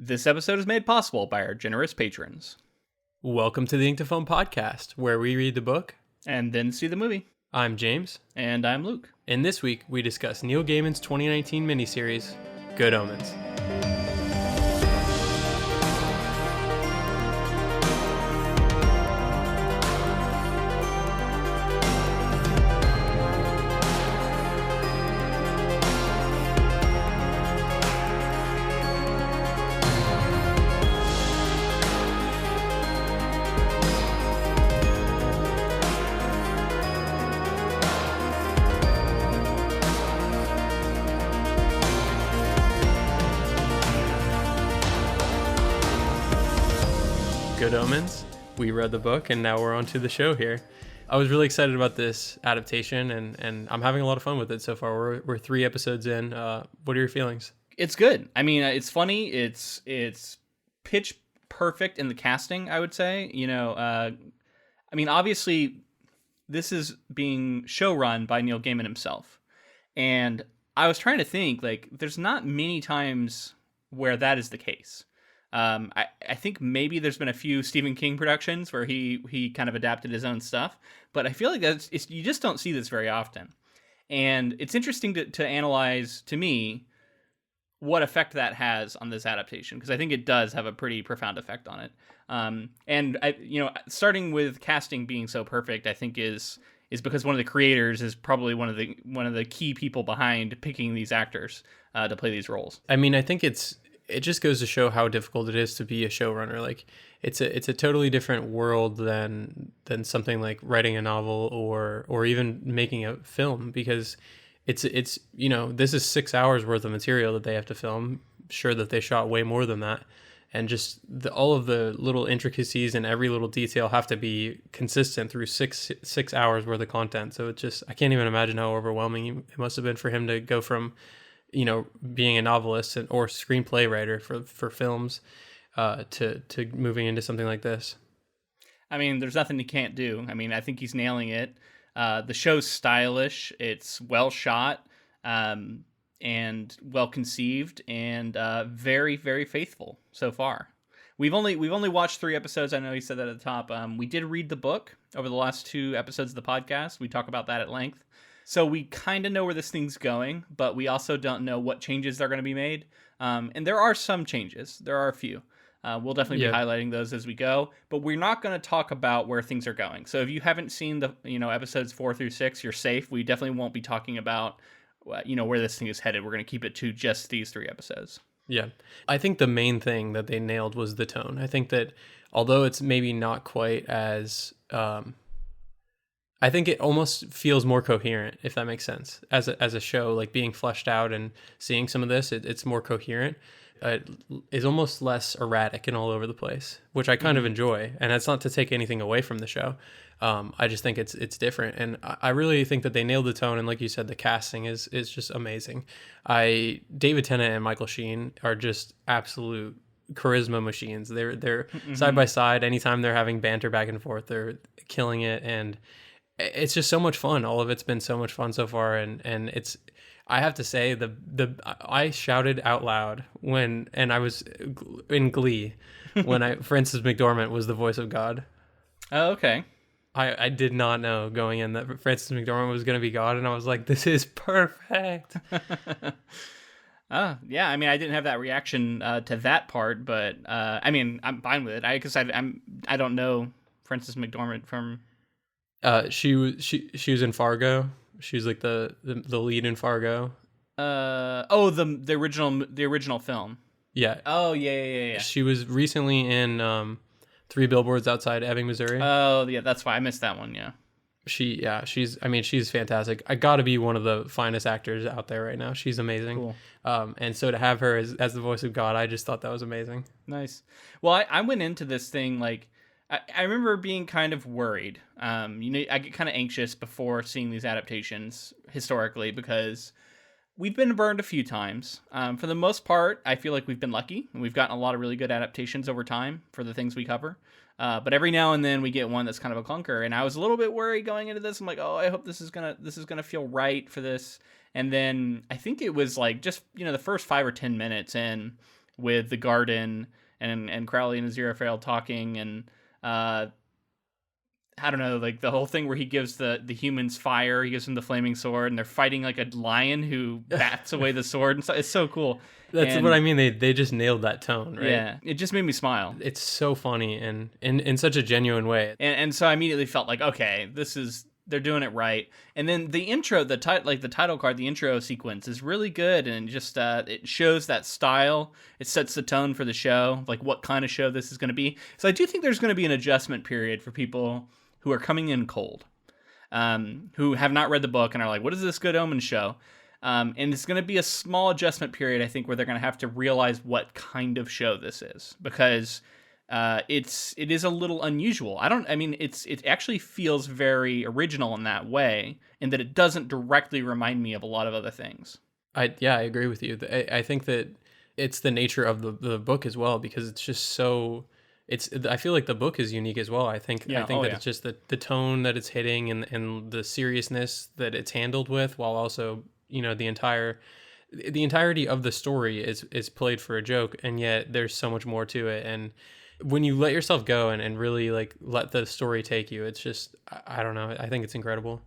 This episode is made possible by our generous patrons. Welcome to the Inktofilm podcast, where we read the book and then see the movie. I'm James. And I'm Luke. And this week, we discuss Neil Gaiman's 2019 miniseries, Good Omens. Good Omens. We read the book and now we're on to the show here. I was really excited about this adaptation and I'm having a lot of fun with it so far. We're 3 episodes in. What are your feelings? It's good. I mean, it's funny. It's pitch perfect in the casting, I would say. I mean, obviously, this is being showrun by Neil Gaiman himself. And I was trying to think, there's not many times where that is the case. I think maybe there's been a few Stephen King productions where he kind of adapted his own stuff, but I feel like you just don't see this very often. And it's interesting to analyze, to me, what effect that has on this adaptation, because I think it does have a pretty profound effect on it. Starting with casting being so perfect, I think is because one of the creators is probably one of the key people behind picking these actors to play these roles. I mean, I think it just goes to show how difficult it is to be a showrunner. Like it's a totally different world than something like writing a novel or even making a film, because it's this is 6 hours worth of material that they have to film. Sure that they shot way more than that, and just all of the little intricacies and every little detail have to be consistent through six hours worth of content. So I can't even imagine how overwhelming it must have been for him to go from being a novelist or screenplay writer for films, to moving into something like this. I mean, there's nothing he can't do. I mean, I think he's nailing it. The show's stylish. It's well shot, and well conceived, and very, very faithful so far. We've only watched 3 episodes. I know he said that at the top. We did read the book over the last 2 episodes of the podcast. We talk about that at length. So we kind of know where this thing's going, but we also don't know what changes are going to be made. And there are some changes. There are a few. We'll definitely be highlighting those as we go, but we're not going to talk about where things are going. So if you haven't seen the episodes 4 through 6, you're safe. We definitely won't be talking about where this thing is headed. We're going to keep it to just these 3 episodes. Yeah. I think the main thing that they nailed was the tone. I think that although it's maybe not quite as I think it almost feels more coherent, if that makes sense, as a show, like being fleshed out and seeing some of this, it's more coherent. It is almost less erratic and all over the place, which I kind of enjoy. And that's not to take anything away from the show. I just think it's different. And I really think that they nailed the tone. And like you said, the casting is just amazing. David Tennant and Michael Sheen are just absolute charisma machines. They're side by side. Anytime they're having banter back and forth, they're killing it. And it's just so much fun. All of it's been so much fun so far, and it's. I have to say I shouted out loud and I was in glee when Frances McDormand was the voice of God. Oh, okay. I did not know going in that Frances McDormand was going to be God, and I was like, this is perfect. Yeah. I mean, I didn't have that reaction to that part, but I mean, I'm fine with it. I don't know Frances McDormand from. She was in Fargo. She was like the lead in Fargo. The original film. Yeah. Oh yeah. She was recently in 3 Billboards Outside Ebbing, Missouri. Oh yeah, that's why I missed that one. Yeah. She's fantastic. I got to be one of the finest actors out there right now. She's amazing. Cool. And so to have her as the voice of God, I just thought that was amazing. Nice. Well, I went into this thing I remember being kind of worried. I get kind of anxious before seeing these adaptations historically, because we've been burned a few times. For the most part, I feel like we've been lucky, and we've gotten a lot of really good adaptations over time for the things we cover. But every now and then we get one that's kind of a clunker, and I was a little bit worried going into this. I'm like, oh, I hope this is gonna feel right for this. And then I think it was like just the first 5 or 10 minutes, and with the garden and Crowley and Aziraphale talking, and I don't know, like the whole thing where he gives the humans fire, he gives them the flaming sword, and they're fighting like a lion who bats away the sword, and so it's so cool. That's what I mean. They just nailed that tone, right? Yeah, it just made me smile. It's so funny and in such a genuine way. And so I immediately felt like, okay, they're doing it right. And then the intro, the title card, the intro sequence is really good, and just it shows that style. It sets the tone for the show, like what kind of show this is going to be. So I do think there's going to be an adjustment period for people who are coming in cold, who have not read the book and are like, what is this Good Omens show? And it's going to be a small adjustment period, I think, where they're going to have to realize what kind of show this is, because it is a little unusual. It actually feels very original in that way, in that it doesn't directly remind me of a lot of other things. I agree with you. I think that it's the nature of the book as well, because it's just so. I feel like the book is unique as well. I think it's just the tone that it's hitting and the seriousness that it's handled with, while also, the entirety of the story is played for a joke, and yet there's so much more to it. And when you let yourself go and really like let the story take you, it's just, I don't know. I think it's incredible.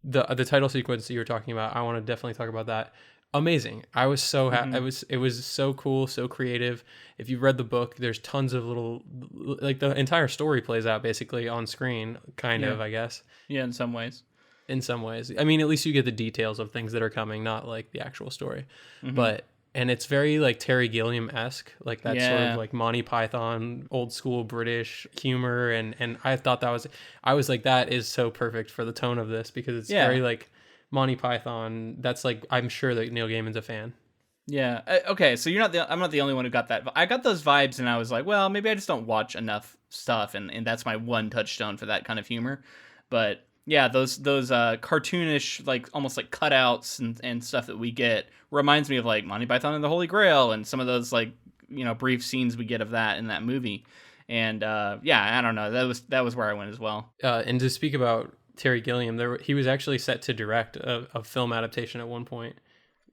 The title sequence that you were talking about, I want to definitely talk about that. Amazing. I was so happy. It was so cool, so creative. If you've read the book, there's tons of little, like the entire story plays out basically on screen, kind of, I guess. Yeah, in some ways. I mean, at least you get the details of things that are coming, not like the actual story. And it's very like Terry Gilliam-esque, like that sort of like Monty Python, old school British humor. And I thought I was like, that is so perfect for the tone of this, because it's very like Monty Python. That's like, I'm sure that Neil Gaiman's a fan. Yeah. Okay. So I'm not the only one who got that. I got those vibes, and I was like, well, maybe I just don't watch enough stuff, and that's my one touchstone for that kind of humor. But yeah, those cartoonish, like almost like cutouts and stuff that we get reminds me of like Monty Python and the Holy Grail, and some of those like, brief scenes we get of that in that movie. And I don't know, that was where I went as well. And to speak about Terry Gilliam, he was actually set to direct a film adaptation at one point.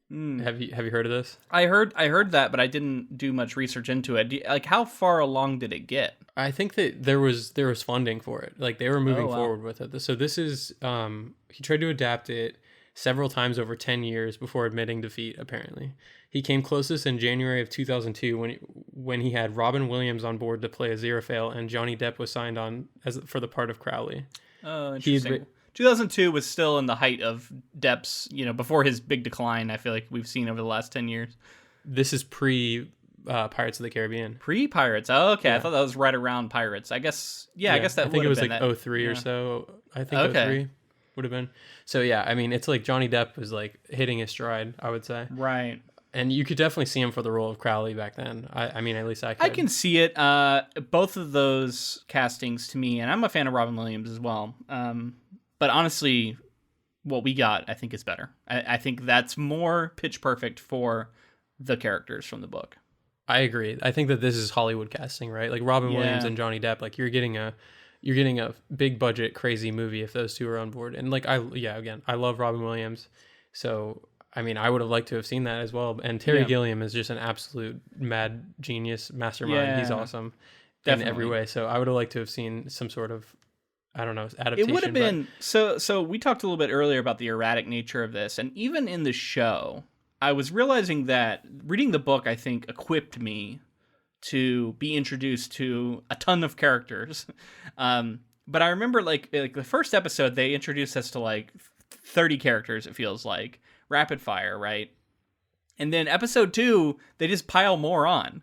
Have you heard of this? I heard that, but I didn't do much research into it. Like, how far along did it get? I think that there was funding for it. Like, they were moving forward with it. So this is he tried to adapt it several times over 10 years before admitting defeat, apparently. He came closest in January of 2002 when he had Robin Williams on board to play Aziraphale, and Johnny Depp was signed on for the part of Crowley. Oh, interesting. 2002 was still in the height of Depp's, before his big decline, I feel like we've seen over the last 10 years. This is Pirates of the Caribbean. Pre-Pirates. Oh, okay. Yeah. I thought that was right around Pirates. I guess, I guess that would have been. I think it was like that. 03 or so. I think 03 would have been. So, yeah, I mean, it's like Johnny Depp was like hitting his stride, I would say. Right. And you could definitely see him for the role of Crowley back then. I mean, at least I could. I can see it. Both of those castings to me, and I'm a fan of Robin Williams as well. But honestly, what we got, I think, is better. I think that's more pitch perfect for the characters from the book. I agree. I think that this is Hollywood casting, right? Like Robin Williams and Johnny Depp. Like you're getting a big budget, crazy movie if those two are on board. And like I love Robin Williams, so I mean, I would have liked to have seen that as well. And Terry Gilliam is just an absolute mad genius mastermind. Yeah, he's awesome in every way. So I would have liked to have seen some sort of, I don't know, adaptation. It would have been so we talked a little bit earlier about the erratic nature of this, and even in the show, I was realizing that reading the book, I think, equipped me to be introduced to a ton of characters. But I remember like the first episode, they introduced us to like 30 characters, it feels like, rapid fire, right? And then episode 2, they just pile more on.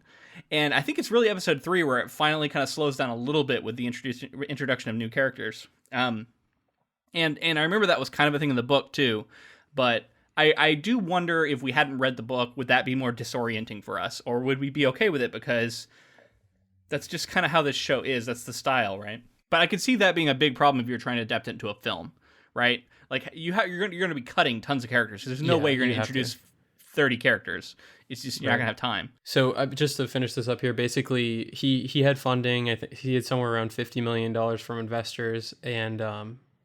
And I think it's really episode 3 where it finally kind of slows down a little bit with the introduction of new characters. And I remember that was kind of a thing in the book too. But I do wonder if we hadn't read the book, would that be more disorienting for us? Or would we be okay with it because that's just kind of how this show is. That's the style, right? But I could see that being a big problem if you're trying to adapt it into a film, right? Like you're going to be cutting tons of characters. So there's no way you're going to introduce 30 characters. It's just you're not gonna have time. So just to finish this up here, basically he had funding. I think he had somewhere around $50 million from investors, and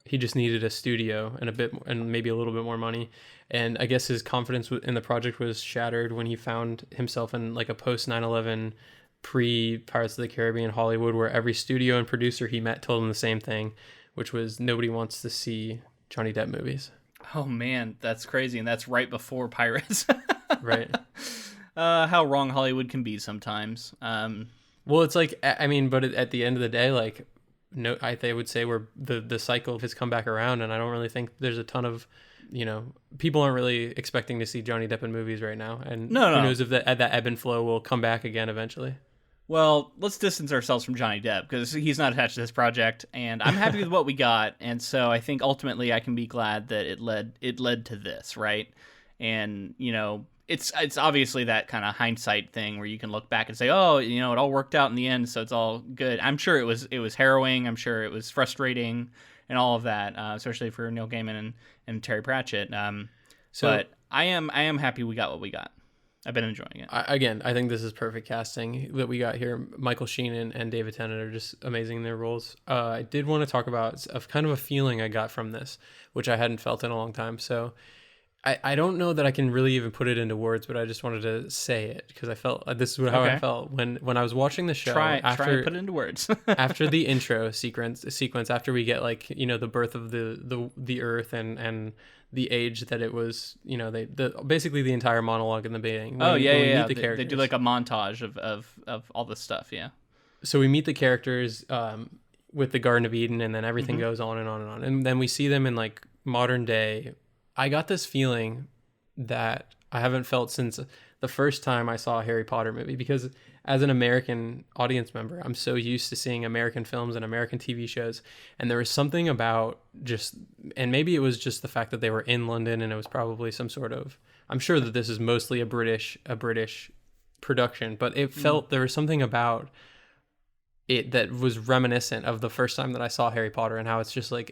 he just needed a studio and maybe a little bit more money. And I guess his confidence in the project was shattered when he found himself in like a post 9/11 pre Pirates of the Caribbean Hollywood, where every studio and producer he met told him the same thing, which was nobody wants to see Johnny Depp movies. Oh man, that's crazy, and that's right before Pirates. Right. How wrong Hollywood can be sometimes. Well, it's like, I mean, but at the end of the day, like, no, they would say we're the cycle has come back around, and I don't really think there's a ton of, people aren't really expecting to see Johnny Depp in movies right now, and No. who knows if that ebb and flow will come back again eventually. Well, let's distance ourselves from Johnny Depp because he's not attached to this project, and I'm happy with what we got. And so I think ultimately I can be glad that it led to this, right? And it's obviously that kind of hindsight thing where you can look back and say, oh, it all worked out in the end, so it's all good. I'm sure it was harrowing. I'm sure it was frustrating and all of that, especially for Neil Gaiman and Terry Pratchett. But I am happy we got what we got. I've been enjoying it. I think this is perfect casting that we got here. Michael Sheen and David Tennant are just amazing in their roles. I did want to talk about kind of a feeling I got from this, which I hadn't felt in a long time. So I don't know that I can really even put it into words, but I just wanted to say it because I felt this is how I felt when I was watching the show. Try to put it into words. After the intro sequence, after we get the birth of the Earth and the age that it was, basically the entire monologue in the beginning. When we meet the characters. They do like a montage of all this stuff, yeah. So we meet the characters with the Garden of Eden, and then everything goes on and on and on. And then we see them in like modern day. I got this feeling that I haven't felt since the first time I saw a Harry Potter movie, because as an American audience member, I'm so used to seeing American films and American TV shows. And there was something about and maybe it was just the fact that they were in London, and it was probably some sort of, I'm sure that this is mostly a British production, but it felt there was something about it that was reminiscent of the first time that I saw Harry Potter, and how it's just like,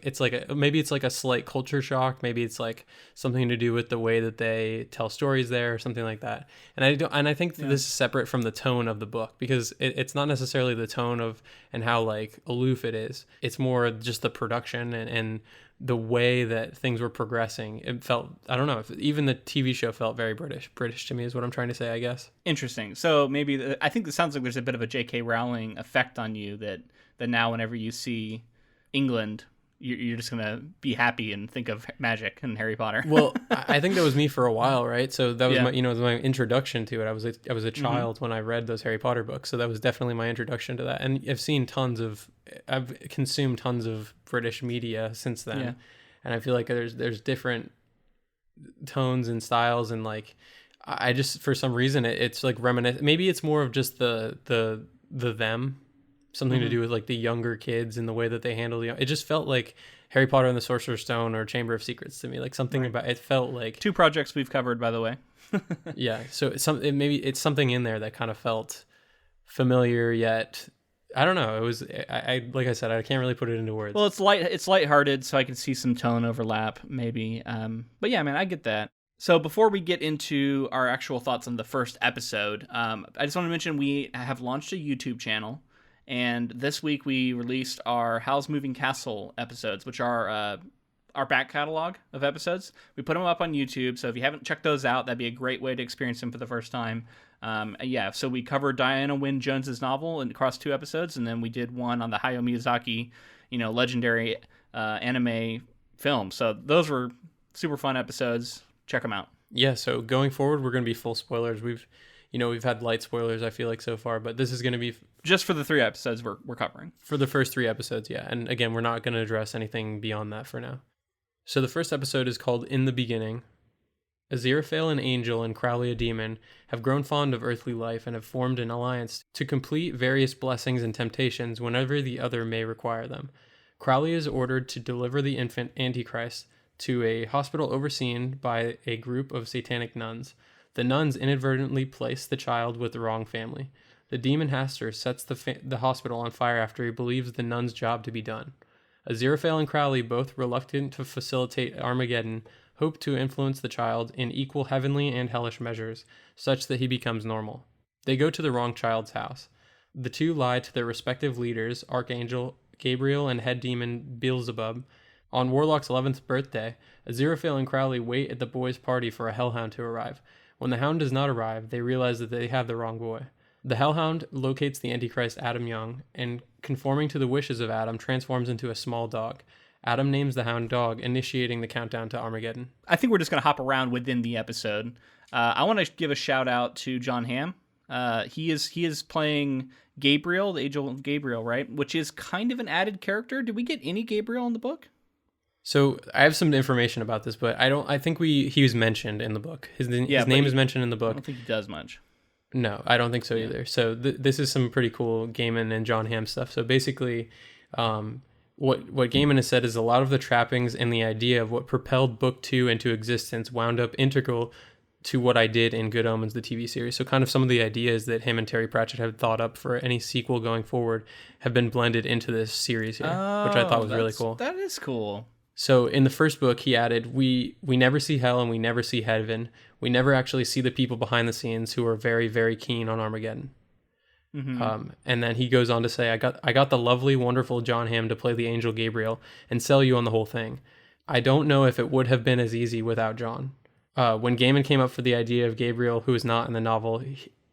maybe it's like a slight culture shock. Maybe it's like something to do with the way that they tell stories there or something like that. And I think that this is separate from the tone of the book, because it's not necessarily the tone of and how like aloof it is. It's more just the production and the way that things were progressing. It felt, I don't know, even the TV show felt very British to me is what I'm trying to say, I guess. Interesting. So maybe I think this sounds like there's a bit of a J.K. Rowling effect on you that now whenever you see England, you're just going to be happy and think of magic and Harry Potter. Well, I think that was me for a while, right? So that was my introduction to it. I was a child when I read those Harry Potter books, so that was definitely my introduction to that. And I've consumed tons of British media since then, and I feel like there's different tones and styles, and like I just, for some reason, it's like reminiscent. Maybe it's more of just the them. Something to do with like the younger kids and the way that they handle it just felt like Harry Potter and the Sorcerer's Stone or Chamber of Secrets to me. Like something about it felt like 2 projects we've covered, by the way. Yeah, so maybe it's something in there that kind of felt familiar, yet I don't know. It was I like I said, I can't really put it into words. Well, it's lighthearted, so I can see some tone overlap maybe. But yeah, man, I get that. So before we get into our actual thoughts on the first episode, I just want to mention we have launched a YouTube channel. And this week we released our Howl's Moving Castle episodes, which are our back catalog of episodes. We put them up on YouTube, so if you haven't checked those out, that'd be a great way to experience them for the first time. So we covered Diana Wynne Jones's novel across 2 episodes, and then we did one on the Hayao Miyazaki, legendary anime film. So those were super fun episodes. Check them out. Yeah, so going forward, we're going to be full spoilers. We've had light spoilers, I feel like, so far, but this is going to be just for the 3 episodes we're covering. For the first 3 episodes, yeah. And again, we're not going to address anything beyond that for now. So the first episode is called In the Beginning. Aziraphale, an angel, and Crowley, a demon, have grown fond of earthly life and have formed an alliance to complete various blessings and temptations whenever the other may require them. Crowley is ordered to deliver the infant Antichrist to a hospital overseen by a group of satanic nuns. The nuns inadvertently place the child with the wrong family. The demon Hastur sets the hospital on fire after he believes the nun's job to be done. Aziraphale and Crowley, both reluctant to facilitate Armageddon, hope to influence the child in equal heavenly and hellish measures, such that he becomes normal. They go to the wrong child's house. The 2 lie to their respective leaders, Archangel Gabriel and head demon Beelzebub, On Warlock's 11th birthday, Aziraphale and Crowley wait at the boys' party for a Hellhound to arrive. When the Hound does not arrive, they realize that they have the wrong boy. The Hellhound locates the Antichrist Adam Young, and conforming to the wishes of Adam, transforms into a small dog. Adam names the Hound Dog, initiating the countdown to Armageddon. I think we're just going to hop around within the episode. I want to give a shout out to Jon Hamm. He is playing Gabriel, the angel Gabriel, right? Which is kind of an added character. Did we get any Gabriel in the book? So I have some information about this, but I think he was mentioned in the book. His name is mentioned in the book. I don't think he does much. No, I don't think so either. So this is some pretty cool Gaiman and Jon Hamm stuff. So basically, what Gaiman has said is a lot of the trappings and the idea of what propelled Book 2 into existence wound up integral to what I did in Good Omens, the TV series. So kind of some of the ideas that him and Terry Pratchett have thought up for any sequel going forward have been blended into this series here, which I thought was really cool. That is cool. So in the first book, he added, we never see hell and we never see heaven. We never actually see the people behind the scenes who are very, very keen on Armageddon. Mm-hmm. And then he goes on to say, I got the lovely, wonderful Jon Hamm to play the angel Gabriel and sell you on the whole thing. I don't know if it would have been as easy without Jon. When Gaiman came up for the idea of Gabriel, who is not in the novel,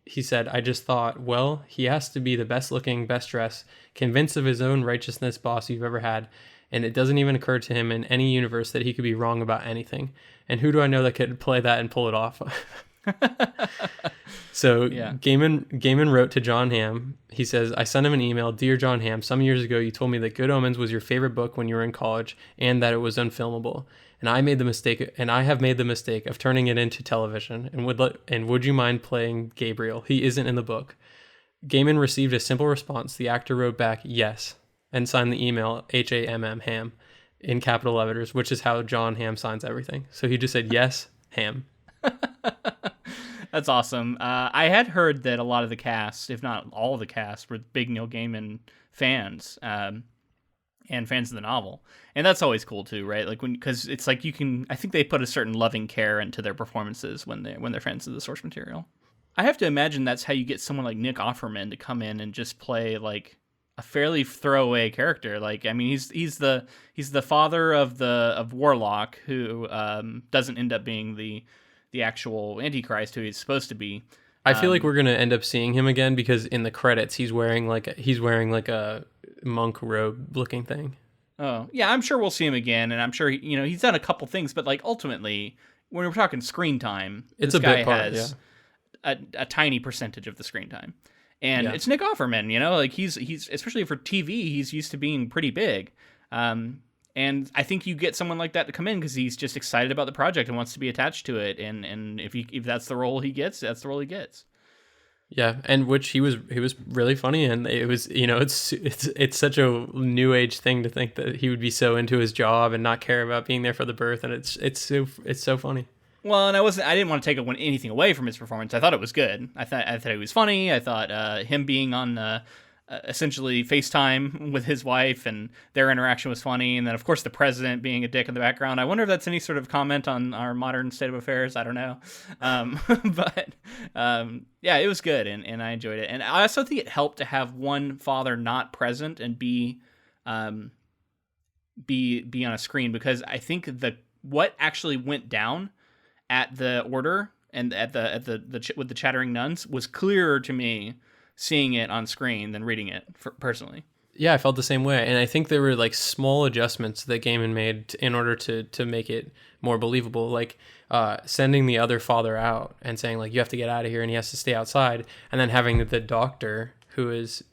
he said, I just thought, well, he has to be the best looking, best dressed, convinced of his own righteousness boss you've ever had. And it doesn't even occur to him in any universe that he could be wrong about anything. And who do I know that could play that and pull it off? So yeah. Gaiman wrote to Jon Hamm. He says, I sent him an email. Dear Jon Hamm, some years ago you told me that Good Omens was your favorite book when you were in college and that it was unfilmable. And I have made the mistake of turning it into television. And would you mind playing Gabriel? He isn't in the book. Gaiman received a simple response. The actor wrote back, yes, and signed the email Hamm, Ham, in capital letters, which is how Jon Hamm signs everything. So he just said, yes, Ham. That's awesome. I had heard that a lot of the cast, if not all of the cast, were big Neil Gaiman fans and fans of the novel. And that's always cool too, right? Like because it's like I think they put a certain loving care into their performances when they're fans of the source material. I have to imagine that's how you get someone like Nick Offerman to come in and just play like a fairly throwaway character. Like, I mean, he's the father of Warlock, who doesn't end up being the actual Antichrist who he's supposed to be. I feel like we're gonna end up seeing him again because in the credits he's wearing like a monk robe looking thing. Oh yeah, I'm sure we'll see him again, and I'm sure he's done a couple things, but like ultimately, when we're talking screen time, it's this a guy bit part, has a tiny percentage of the screen time. And yeah. It's Nick Offerman, like he's especially for TV, he's used to being pretty big. And I think you get someone like that to come in because he's just excited about the project and wants to be attached to it. And if that's the role he gets, that's the role he gets. Yeah, and which he was really funny, and it was it's such a new age thing to think that he would be so into his job and not care about being there for the birth, and it's so funny. Well, and I didn't want to take anything away from his performance. I thought it was good. I thought he was funny. I thought him being on essentially FaceTime with his wife and their interaction was funny. And then, of course, the president being a dick in the background. I wonder if that's any sort of comment on our modern state of affairs. I don't know. Yeah, it was good, and I enjoyed it. And I also think it helped to have one father not present and be on a screen, because I think what actually went down at the order and at the with the chattering nuns was clearer to me seeing it on screen than reading it personally. Yeah, I felt the same way, and I think there were like small adjustments that Gaiman made in order to make it more believable, like sending the other father out and saying like you have to get out of here and he has to stay outside, and then having the doctor who is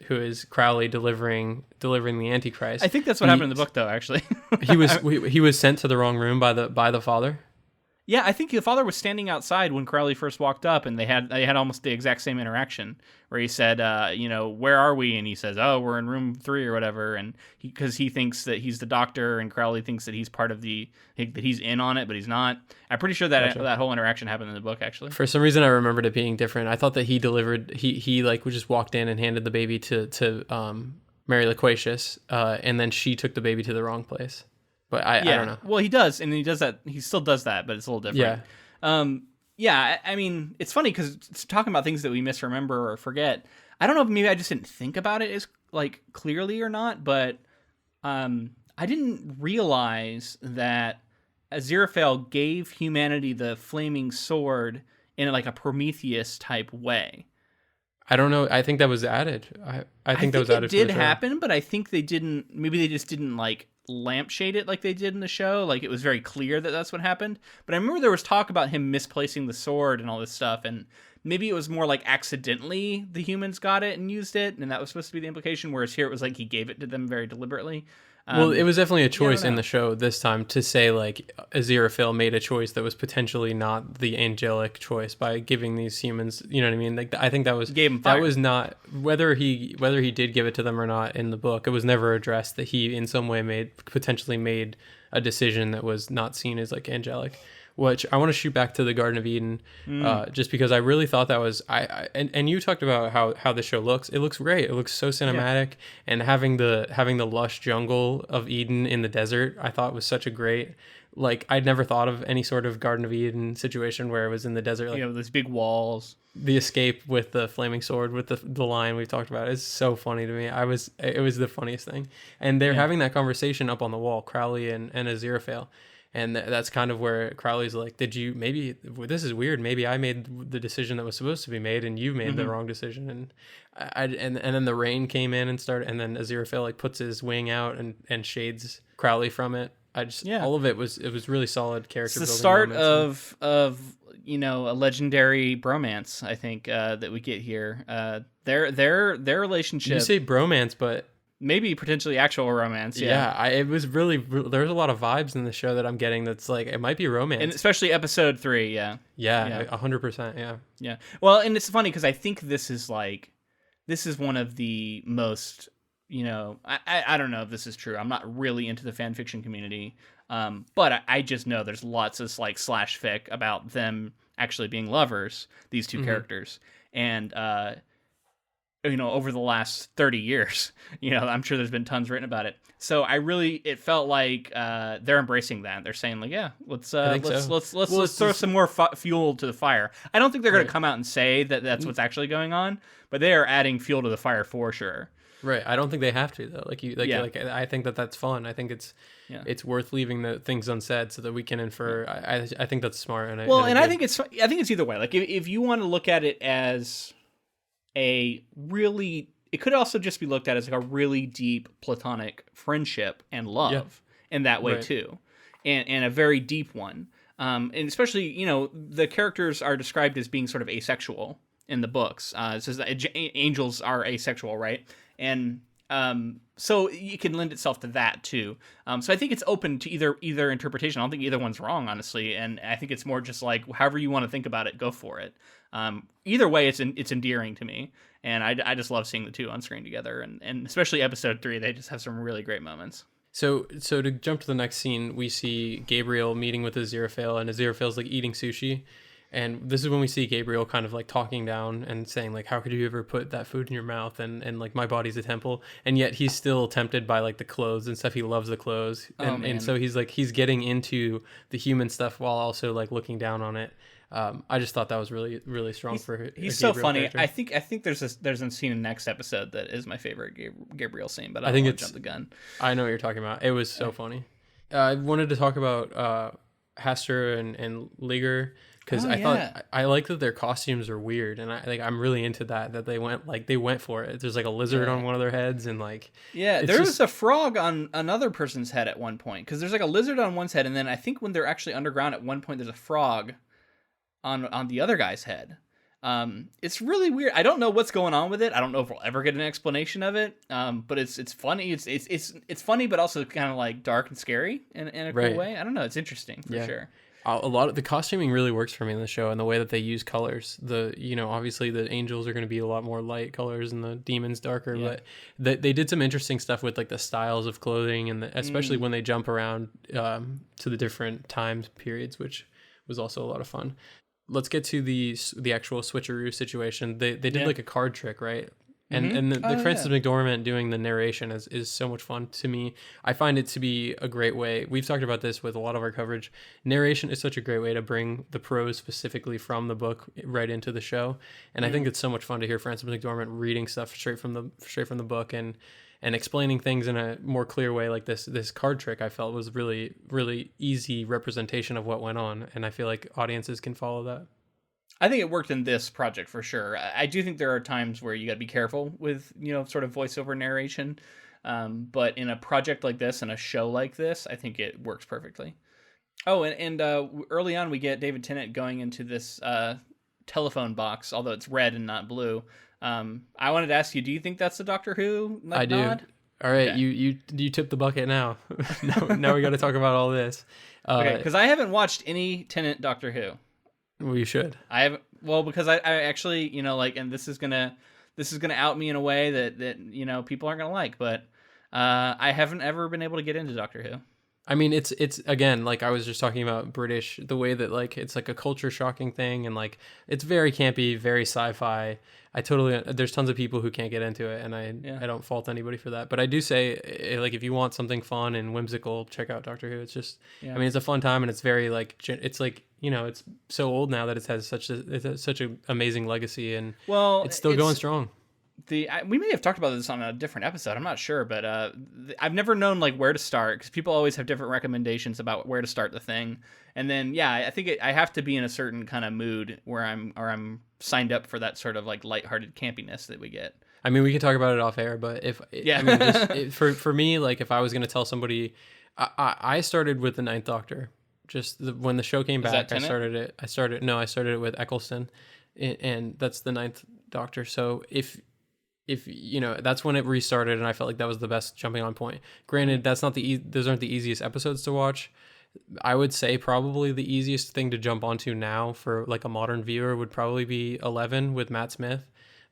Crowley delivering the Antichrist. I think that's what happened in the book, though. Actually, he was sent to the wrong room by the father. Yeah, I think the father was standing outside when Crowley first walked up, and they had almost the exact same interaction where he said, where are we? And he says, oh, we're in room 3 or whatever. And because he thinks that he's the doctor, and Crowley thinks that he's part of that he's in on it, but he's not. I'm pretty sure that that whole interaction happened in the book, actually. For some reason, I remembered it being different. I thought that he just walked in and handed the baby to Mary Loquacious, and then she took the baby to the wrong place. But I don't know. Well, he does, and he does that. He still does that, but it's a little different. Yeah. I mean, it's funny because it's talking about things that we misremember or forget. I don't know if maybe I just didn't think about it as like clearly or not, but I I didn't realize that Aziraphale gave humanity the flaming sword in like a Prometheus type way. I don't know. I think that was added. I think that was added it did for the show. happen, but I think they didn't. Maybe they just didn't like lampshade it like they did in the show. Like it was very clear that that's what happened. But I remember there was talk about him misplacing the sword and all this stuff, and maybe it was more like accidentally the humans got it and used it, and that was supposed to be the implication. Whereas here it was like he gave it to them very deliberately. Well, it was definitely a choice in the show this time to say like Aziraphale made a choice that was potentially not the angelic choice by giving these humans, you know what I mean? Like I think that was not whether he did give it to them or not in the book. It was never addressed that he in some way potentially made a decision that was not seen as like angelic. Which I want to shoot back to the Garden of Eden, just because I really thought that was and you talked about how the show looks. It looks great. It looks so cinematic, and having the lush jungle of Eden in the desert, I thought was such a great. Like I'd never thought of any sort of Garden of Eden situation where it was in the desert. Like, those big walls. The escape with the flaming sword with the lion we've talked about is so funny to me. It was the funniest thing, and they're having that conversation up on the wall, Crowley and Aziraphale. And that's kind of where Crowley's like, this is weird. Maybe I made the decision that was supposed to be made and you made the wrong decision. And then the rain came in and then Aziraphale like puts his wing out and shades Crowley from it. All of it was really solid character building. It's the start of a legendary bromance, I think, that we get here. Their relationship. You say bromance, but maybe potentially actual romance. It was really, there's a lot of vibes in the show that I'm getting that's like it might be romance, and especially episode 3. 100%. Yeah. Well, and it's funny because I think this is one of the most, I don't know if this is true. I'm not really into the fan fiction community, but I just know there's lots of like slash fic about them actually being lovers, these two characters, and over the last 30 years, I'm sure there's been tons written about it. So it felt like they're embracing that. They're saying like, let's throw some more fuel to the fire. I don't think they're going to come out and say that that's what's actually going on, but they are adding fuel to the fire for sure. Right. I don't think they have to though. I think that's fun. I think it's worth leaving the things unsaid so that we can infer. I think that's smart. I think it's either way. Like if you want to look at it as it could also just be looked at as like a really deep platonic friendship and love in that way too, and a very deep one. And especially the characters are described as being sort of asexual in the books. It says that angels are asexual, right? And so it can lend itself to that too. So I think it's open to either interpretation. I don't think either one's wrong, honestly. And I think it's more just like however you want to think about it, go for it. Either way, it's endearing to me, and I just love seeing the two on screen together, and especially episode 3, they just have some really great moments. So to jump to the next scene, we see Gabriel meeting with Aziraphale, and Aziraphale's like eating sushi, and this is when we see Gabriel kind of like talking down and saying like, how could you ever put that food in your mouth, and like my body's a temple, and yet he's still tempted by like the clothes and stuff. He loves the clothes, and so he's getting into the human stuff while also like looking down on it. I just thought that was really, really strong for he's so funny. Character. I think there's a scene in the next episode that is my favorite Gabriel scene, but I don't want to jump the gun. I know what you're talking about. It was so funny. I wanted to talk about Hester and Liger because thought I like that their costumes are weird, and I'm really into that they went for it. There's like a lizard on one of their heads, and like there was a frog on another person's head at one point, because there's like a lizard on one's head, and then I think when they're actually underground at one point there's a frog on the other guy's head. It's really weird. I don't know what's going on with it. I don't know if we'll ever get an explanation of it. But it's funny. It's funny, but also kind of like dark and scary in a cool way. I don't know. It's interesting for sure. A lot of the costuming really works for me in the show, and the way that they use colors. Obviously the angels are going to be a lot more light colors and the demons darker, but they did some interesting stuff with like the styles of clothing, and especially when they jump around to the different time periods, which was also a lot of fun. Let's get to the actual switcheroo situation. They did like a card trick, right? And the Frances McDormand doing the narration is so much fun to me. I find it to be a great way. We've talked about this with a lot of our coverage. Narration is such a great way to bring the prose specifically from the book right into the show. And I think it's so much fun to hear Frances McDormand reading stuff straight from the book, and and explaining things in a more clear way, like this card trick, I felt was really, really easy representation of what went on. And I feel like audiences can follow that. I think it worked in this project for sure. I do think there are times where you got to be careful with, sort of voiceover narration. But in a project like this and a show like this, I think it works perfectly. Oh, and early on we get David Tennant going into this telephone box, although it's red and not blue. I wanted to ask you, do you think that's the Doctor Who I do. nod? All right, Okay. you tipped the bucket now. now we got to talk about all this. Okay, because I haven't watched any Tennant Doctor Who. Well, you should. I haven't. Well, because I actually, and this is gonna out me in a way that people aren't gonna like, but I haven't ever been able to get into Doctor Who. I mean, it's again, like I was just talking about British, the way that like it's like a culture shocking thing, and like it's very campy, very sci-fi. There's tons of people who can't get into it, and I don't fault anybody for that. But I do say, like, if you want something fun and whimsical, check out Doctor Who. It's just, I mean, it's a fun time, and it's very like, it's like, it's so old now that it has such an amazing legacy, and it's still going strong. We may have talked about this on a different episode. I'm not sure, but I've never known like where to start, because people always have different recommendations about where to start the thing. And then I think I have to be in a certain kind of mood where I'm signed up for that sort of like lighthearted campiness that we get. I mean, we can talk about it off air, but I mean, for me, like if I was going to tell somebody, I started with the Ninth Doctor. When the show came back, I started it with Eccleston, and that's the Ninth Doctor. So if that's when it restarted, and I felt like that was the best jumping on point. Granted, those aren't the easiest episodes to watch. I would say probably the easiest thing to jump onto now for like a modern viewer would probably be 11 with Matt Smith.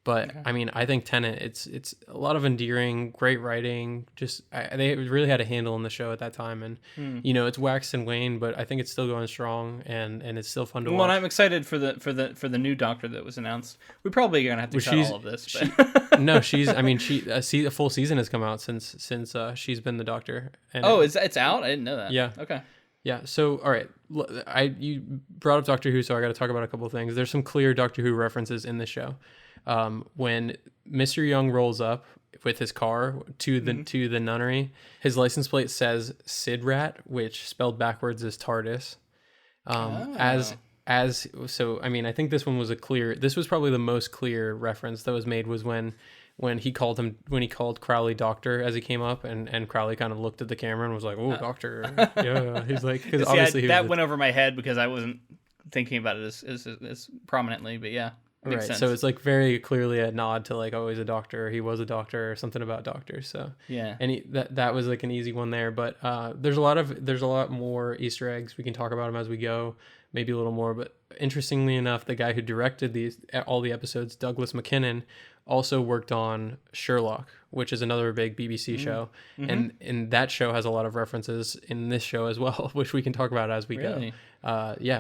But okay. I mean, I think Tennant, it's a lot of endearing, great writing. They really had a handle on the show at that time, and it's waxed and waned, but I think it's still going strong, and it's still fun to watch. Well, I'm excited for the new Doctor that was announced. We're probably gonna have to cut all of this. A full season has come out since she's been the Doctor. And it's out? I didn't know that. Yeah. Okay. Yeah. So, all right, you brought up Doctor Who, so I got to talk about a couple of things. There's some clear Doctor Who references in the show. When Mr. Young rolls up with his car to the nunnery, his license plate says Sidrat, which spelled backwards is TARDIS. So I mean, I think this was probably the most clear reference that was made was when he called Crowley Doctor as he came up, and Crowley kind of looked at the camera and was like, "Oh, Doctor." Yeah, he's like, because obviously that went over my head because I wasn't thinking about it as prominently, but yeah. Right, sense. So it's like very clearly a nod to like, oh, he's a doctor, he was a doctor, or something about doctors. So yeah, and that was like an easy one there. But there's a lot more Easter eggs. We can talk about them as we go, maybe a little more. But interestingly enough, the guy who directed all the episodes, Douglas McKinnon, also worked on Sherlock, which is another big BBC show, and that show has a lot of references in this show as well, which we can talk about as we go.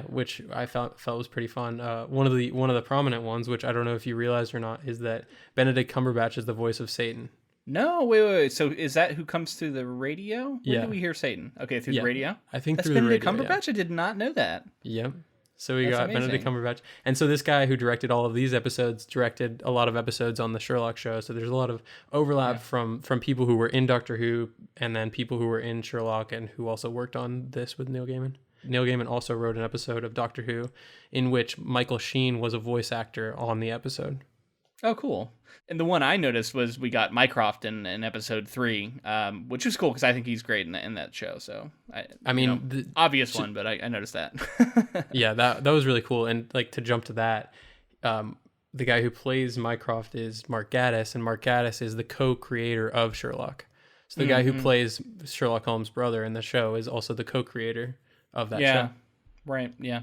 Which I felt was pretty fun. One of the prominent ones, which I don't know if you realized or not, is that Benedict Cumberbatch is the voice of Satan. No, wait. So is that who comes through the radio? When do we hear Satan? Okay, through the radio? I think that's through Benedict the radio. Cumberbatch? Yeah. I did not know that. Yep. So that's got amazing. Benedict Cumberbatch. And so this guy who directed all of these episodes directed a lot of episodes on the Sherlock show. So there's a lot of overlap from people who were in Doctor Who and then people who were in Sherlock and who also worked on this with Neil Gaiman. Neil Gaiman also wrote an episode of Doctor Who in which Michael Sheen was a voice actor on the episode. Oh, cool. And the one I noticed was we got Mycroft in episode 3, which was cool because I think he's great in that show. So I mean, the obvious one, but I noticed that. Yeah, that was really cool. And like to jump to that, the guy who plays Mycroft is Mark Gatiss, and Mark Gatiss is the co-creator of Sherlock. So the guy who plays Sherlock Holmes' brother in the show is also the co-creator of that show. Right. Yeah.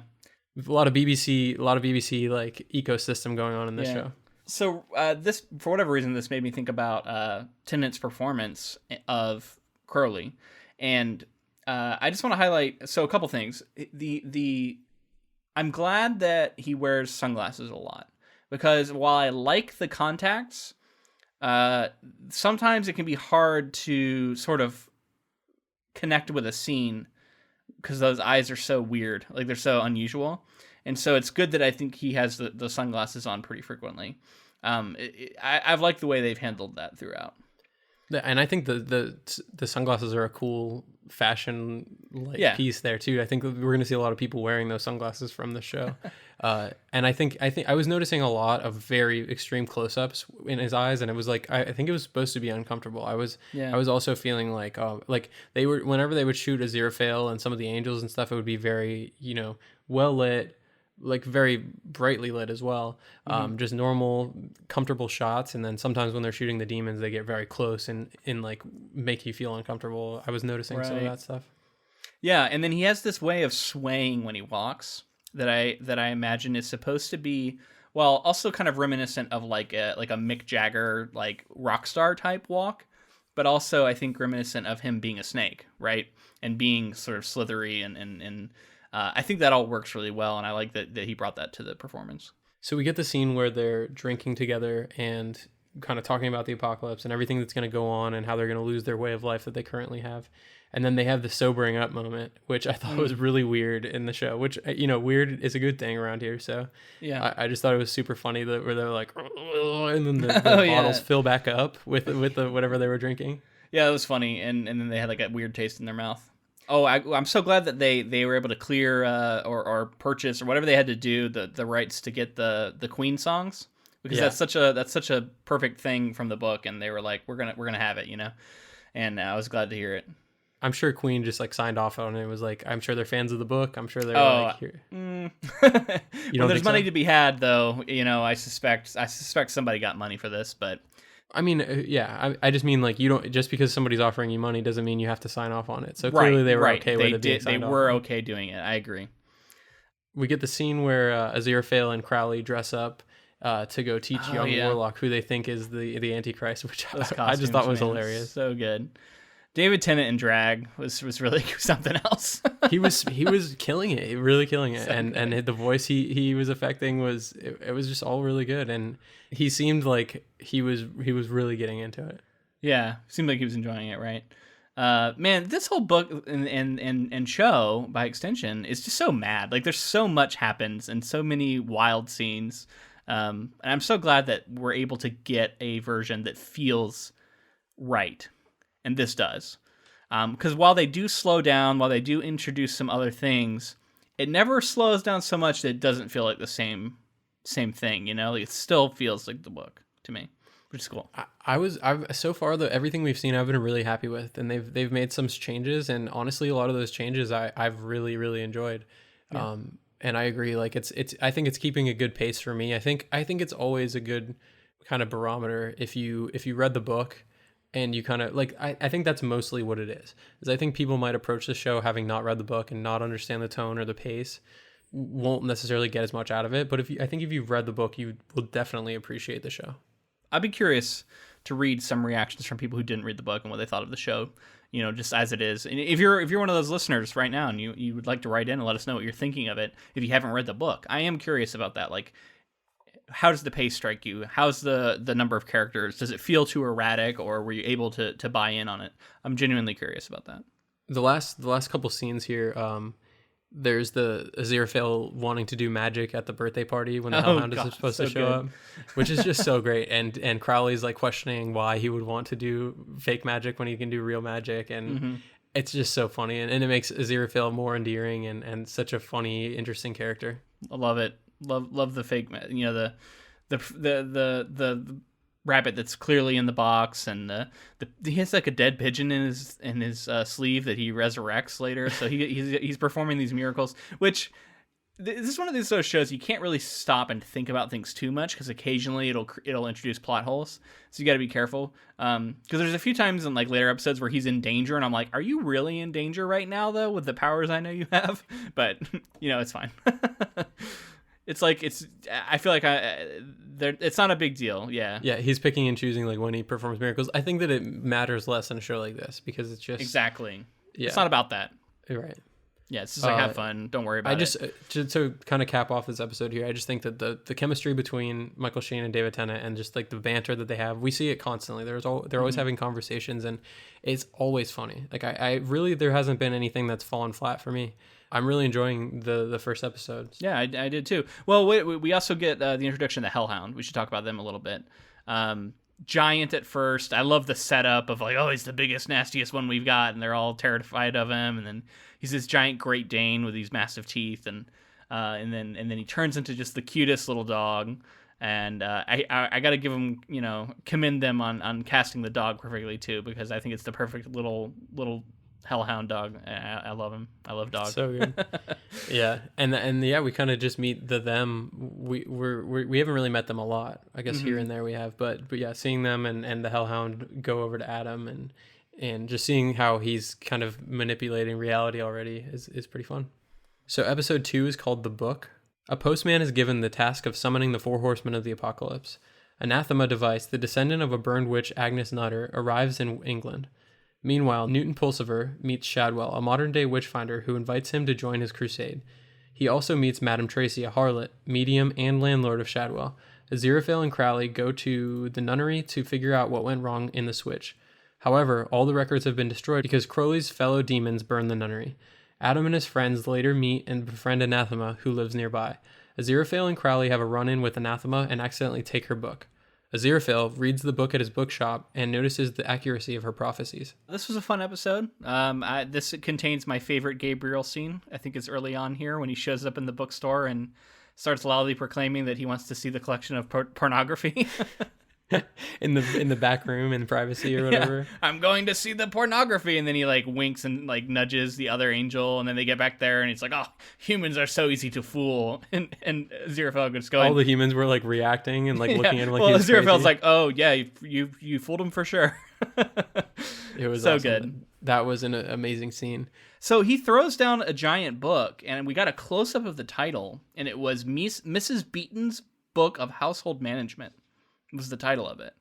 A lot of BBC like ecosystem going on in this show. So this, for whatever reason, this made me think about Tennant's performance of Crowley, and I just want to highlight a couple things. I'm glad that he wears sunglasses a lot, because while I like the contacts, sometimes it can be hard to sort of connect with a scene because those eyes are so weird, like they're so unusual. And so it's good that I think he has the sunglasses on pretty frequently. I've liked the way they've handled that throughout. And I think the sunglasses are a cool fashion piece there too. I think we're going to see a lot of people wearing those sunglasses from the show. And I think I was noticing a lot of very extreme close-ups in his eyes, and it was like I think it was supposed to be uncomfortable. I was also feeling like they were, whenever they would shoot Aziraphale and some of the angels and stuff, it would be very, well lit, like very brightly lit as well. Just normal comfortable shots, and then sometimes when they're shooting the demons, they get very close and like make you feel uncomfortable. I was noticing some of that stuff. Yeah, and then he has this way of swaying when he walks that I imagine is supposed to be, well, also kind of reminiscent of like a Mick Jagger like rock star type walk, but also I think reminiscent of him being a snake, right? And being sort of slithery and I think that all works really well, and I like that he brought that to the performance. So we get the scene where they're drinking together and kind of talking about the apocalypse and everything that's going to go on and how they're going to lose their way of life that they currently have. And then they have the sobering up moment, which I thought was really weird in the show, which, weird is a good thing around here. So yeah, I just thought it was super funny where they're like, and then the bottles fill back up with the whatever they were drinking. Yeah, it was funny. And then they had like a weird taste in their mouth. Oh, I'm so glad that they were able to clear or purchase or whatever they had to do the rights to get the Queen songs, because that's such a perfect thing from the book, and they were like, we're gonna have it, and I was glad to hear it. I'm sure Queen just like signed off on it. It was like, I'm sure they're fans of the book. I'm sure they're like, here. When there's money to be had, though, I suspect somebody got money for this, but. I mean, I just mean like, you don't, just because somebody's offering you money doesn't mean you have to sign off on it. So clearly they were okay with it being signed off. They were okay doing it. I agree. We get the scene where Aziraphale and Crowley dress up to go teach young Warlock who they think is the Antichrist, which I just thought was hilarious. So good. David Tennant in drag was really something else. he was killing it, really killing it, so and the voice he was affecting was just all really good, and he seemed like he was really getting into it. Yeah, seemed like he was enjoying it, right? Man, this whole book and show by extension is just so mad. Like there's so much happens and so many wild scenes, and I'm so glad that we're able to get a version that feels right. And this does. Because while they do slow down, while they do introduce some other things, it never slows down so much that it doesn't feel like the same thing, Like it still feels like the book to me, which is cool. I've so far everything we've seen I've been really happy with, and they've made some changes, and honestly a lot of those changes I've really, really enjoyed. Yeah. And I agree, like it's I think it's keeping a good pace for me. I think it's always a good kind of barometer if you read the book. And you kind of like, I think that's mostly what it is I think people might approach the show having not read the book and not understand the tone or the pace, won't necessarily get as much out of it. But I think if you've read the book, you will definitely appreciate the show. I'd be curious to read some reactions from people who didn't read the book and what they thought of the show, just as it is. And if you're one of those listeners right now and you would like to write in and let us know what you're thinking of it, if you haven't read the book, I am curious about that. Like, how does the pace strike you? How's the number of characters? Does it feel too erratic, or were you able to buy in on it? I'm genuinely curious about that. The last couple scenes here, there's the Aziraphale wanting to do magic at the birthday party when the Hellhound is supposed to show up, which is just so great. And Crowley's like questioning why he would want to do fake magic when he can do real magic, and it's just so funny, and it makes Aziraphale more endearing and such a funny, interesting character. I love it. Love the fake, the rabbit that's clearly in the box, and he has like a dead pigeon in his sleeve that he resurrects later. So he's performing these miracles, which this is one of these sort of shows you can't really stop and think about things too much, because occasionally it'll introduce plot holes. So you got to be careful. Because there's a few times in like later episodes where he's in danger, and I'm like, are you really in danger right now though with the powers I know you have? But it's fine. It's like I feel like it's not a big deal. Yeah. Yeah, he's picking and choosing like when he performs miracles. I think that it matters less in a show like this because it's just exactly. Yeah. It's not about that. You're right. Yeah, it's just like have fun. Don't worry about it. To kind of cap off this episode here, I just think that the chemistry between Michael Sheen and David Tennant, and just like the banter that they have, we see it constantly. They're always having conversations, and it's always funny. Like I really, there hasn't been anything that's fallen flat for me. I'm really enjoying the first episode. Yeah, I did too. Well, we also get the introduction to Hellhound. We should talk about them a little bit. giant at first. I love the setup of like, oh, he's the biggest, nastiest one we've got, and they're all terrified of him. And then he's this giant Great Dane with these massive teeth, and then he turns into just the cutest little dog. And I got to give him, commend them on casting the dog perfectly too, because I think it's the perfect little Hellhound dog. I love him. I love dogs. So good. Yeah, and yeah, we kind of just meet them. We haven't really met them a lot. I guess here and there we have, but yeah, seeing them and the Hellhound go over to Adam and just seeing how he's kind of manipulating reality already is pretty fun. So episode 2 is called The Book. A postman is given the task of summoning the 4 horsemen of the apocalypse. Anathema Device, the descendant of a burned witch Agnes Nutter, arrives in England. Meanwhile, Newton Pulsiver meets Shadwell, a modern-day witchfinder who invites him to join his crusade. He also meets Madame Tracy, a harlot, medium, and landlord of Shadwell. Aziraphale and Crowley go to the nunnery to figure out what went wrong in the switch. However, all the records have been destroyed because Crowley's fellow demons burned the nunnery. Adam and his friends later meet and befriend Anathema, who lives nearby. Aziraphale and Crowley have a run-in with Anathema and accidentally take her book. Aziraphale reads the book at his bookshop and notices the accuracy of her prophecies. This was a fun episode. This contains my favorite Gabriel scene. I think it's early on here when he shows up in the bookstore and starts loudly proclaiming that he wants to see the collection of pornography. in the back room in privacy or whatever. Yeah, I'm going to see the pornography, and then he like winks and like nudges the other angel, and then they get back there and it's like, oh, humans are so easy to fool, and Aziraphale just going, all the humans were like reacting and like looking at him like, well, Aziraphale's like, oh yeah, you fooled him for sure. It was so awesome. good. That was an amazing scene. So he throws down a giant book, and we got a close-up of the title, and it was Mrs. Beaton's Book of Household Management was the title of it.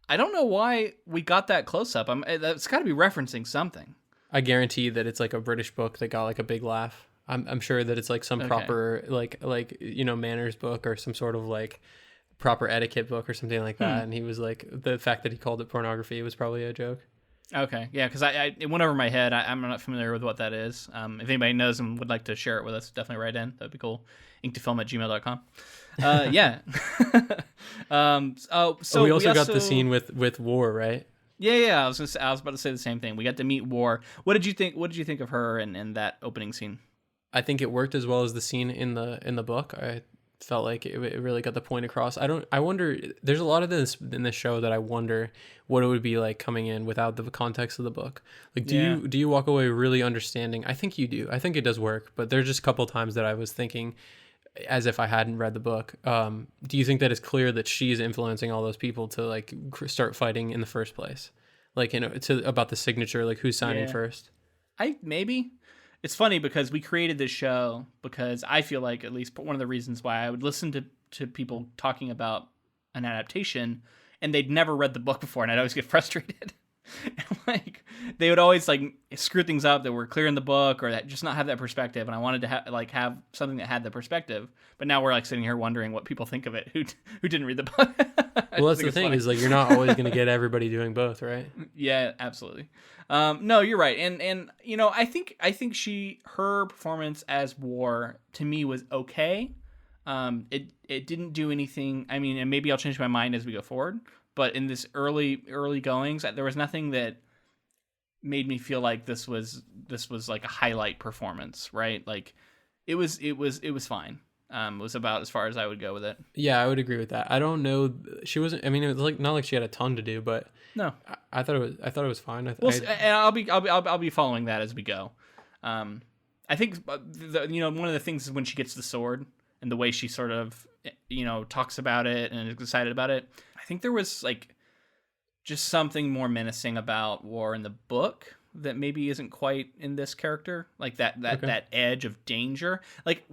I don't know why we got that close-up. That's got to be referencing something. I guarantee that it's like a British book that got like a big laugh. I'm sure that it's like some proper like manners book or some sort of like proper etiquette book or something like that. And he was like, the fact that he called it pornography was probably a joke. Okay, yeah, because it went over my head. I'm not familiar with what that is. If anybody knows and would like to share it with us, definitely write in. That'd be cool. inktofilm@gmail.com. Yeah. So we also got the scene with War, right? Yeah. I was about to say the same thing. We got to meet War. What did you think of her in that opening scene? I think it worked as well as the scene in the book. I felt like it really got the point across. I wonder, there's a lot of this in this show that I wonder what it would be like coming in without the context of the book. Like, do you walk away really understanding? I think you do. I think it does work, but there's just a couple times that I was thinking as if I hadn't read the book. Do you think that it's clear that she's influencing all those people to like start fighting in the first place? Like, about the signature, like who's signing first? Maybe. It's funny because we created this show because I feel like at least one of the reasons why I would listen to people talking about an adaptation and they'd never read the book before, and I'd always get frustrated. And like they would always like screw things up that were clear in the book or that just not have that perspective, and I wanted to have something that had the perspective. But now we're like sitting here wondering what people think of it who didn't read the book. Well, that's the thing is like you're not always going to get everybody doing both, right? Yeah, absolutely. No, you're right, and I think her performance as War to me was okay. It didn't do anything. I mean, and maybe I'll change my mind as we go forward. But in this early goings, there was nothing that made me feel like this was like a highlight performance, right? Like it was fine. It was about as far as I would go with it. Yeah, I would agree with that. I don't know. She wasn't. I mean, it was like not like she had a ton to do, but no, I thought it was fine. And I'll be following that as we go. I think one of the things is when she gets the sword and the way she sort of talks about it and is excited about it. I think there was like just something more menacing about War in the book that maybe isn't quite in this character, like that edge of danger. Like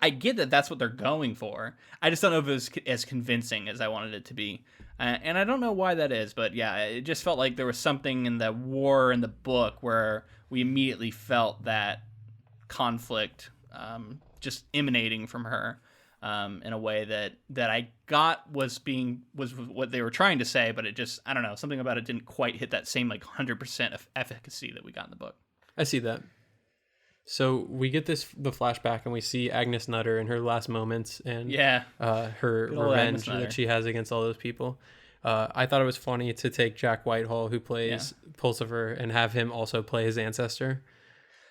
I get that that's what they're going for. I just don't know if it was as convincing as I wanted it to be, and I don't know why that is. But yeah, it just felt like there was something in the War in the book where we immediately felt that conflict just emanating from her. In a way that I got was what they were trying to say, but it just, I don't know, something about it didn't quite hit that same like 100% of efficacy that we got in the book. I see that. So we get the flashback and we see Agnes Nutter in her last moments and her revenge that she has against all those people. I thought it was funny to take Jack Whitehall, who plays Pulsifer, and have him also play his ancestor.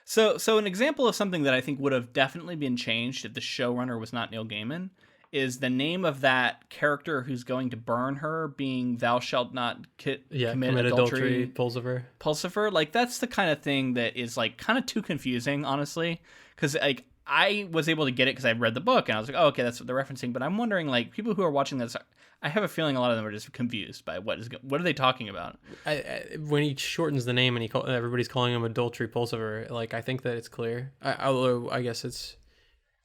So an example of something that I think would have definitely been changed if the showrunner was not Neil Gaiman is the name of that character who's going to burn her being "Thou shalt not commit adultery." Pulsifer. Pulsifer, like that's the kind of thing that is like kind of too confusing, honestly, because like I was able to get it because I read the book and I was like, oh, okay, that's what they're referencing. But I'm wondering, like, people who are watching this, I have a feeling a lot of them are just confused by what are they talking about? When he shortens the name and everybody's calling him Adultery Pulsifer, like I think that it's clear. Although I guess it's.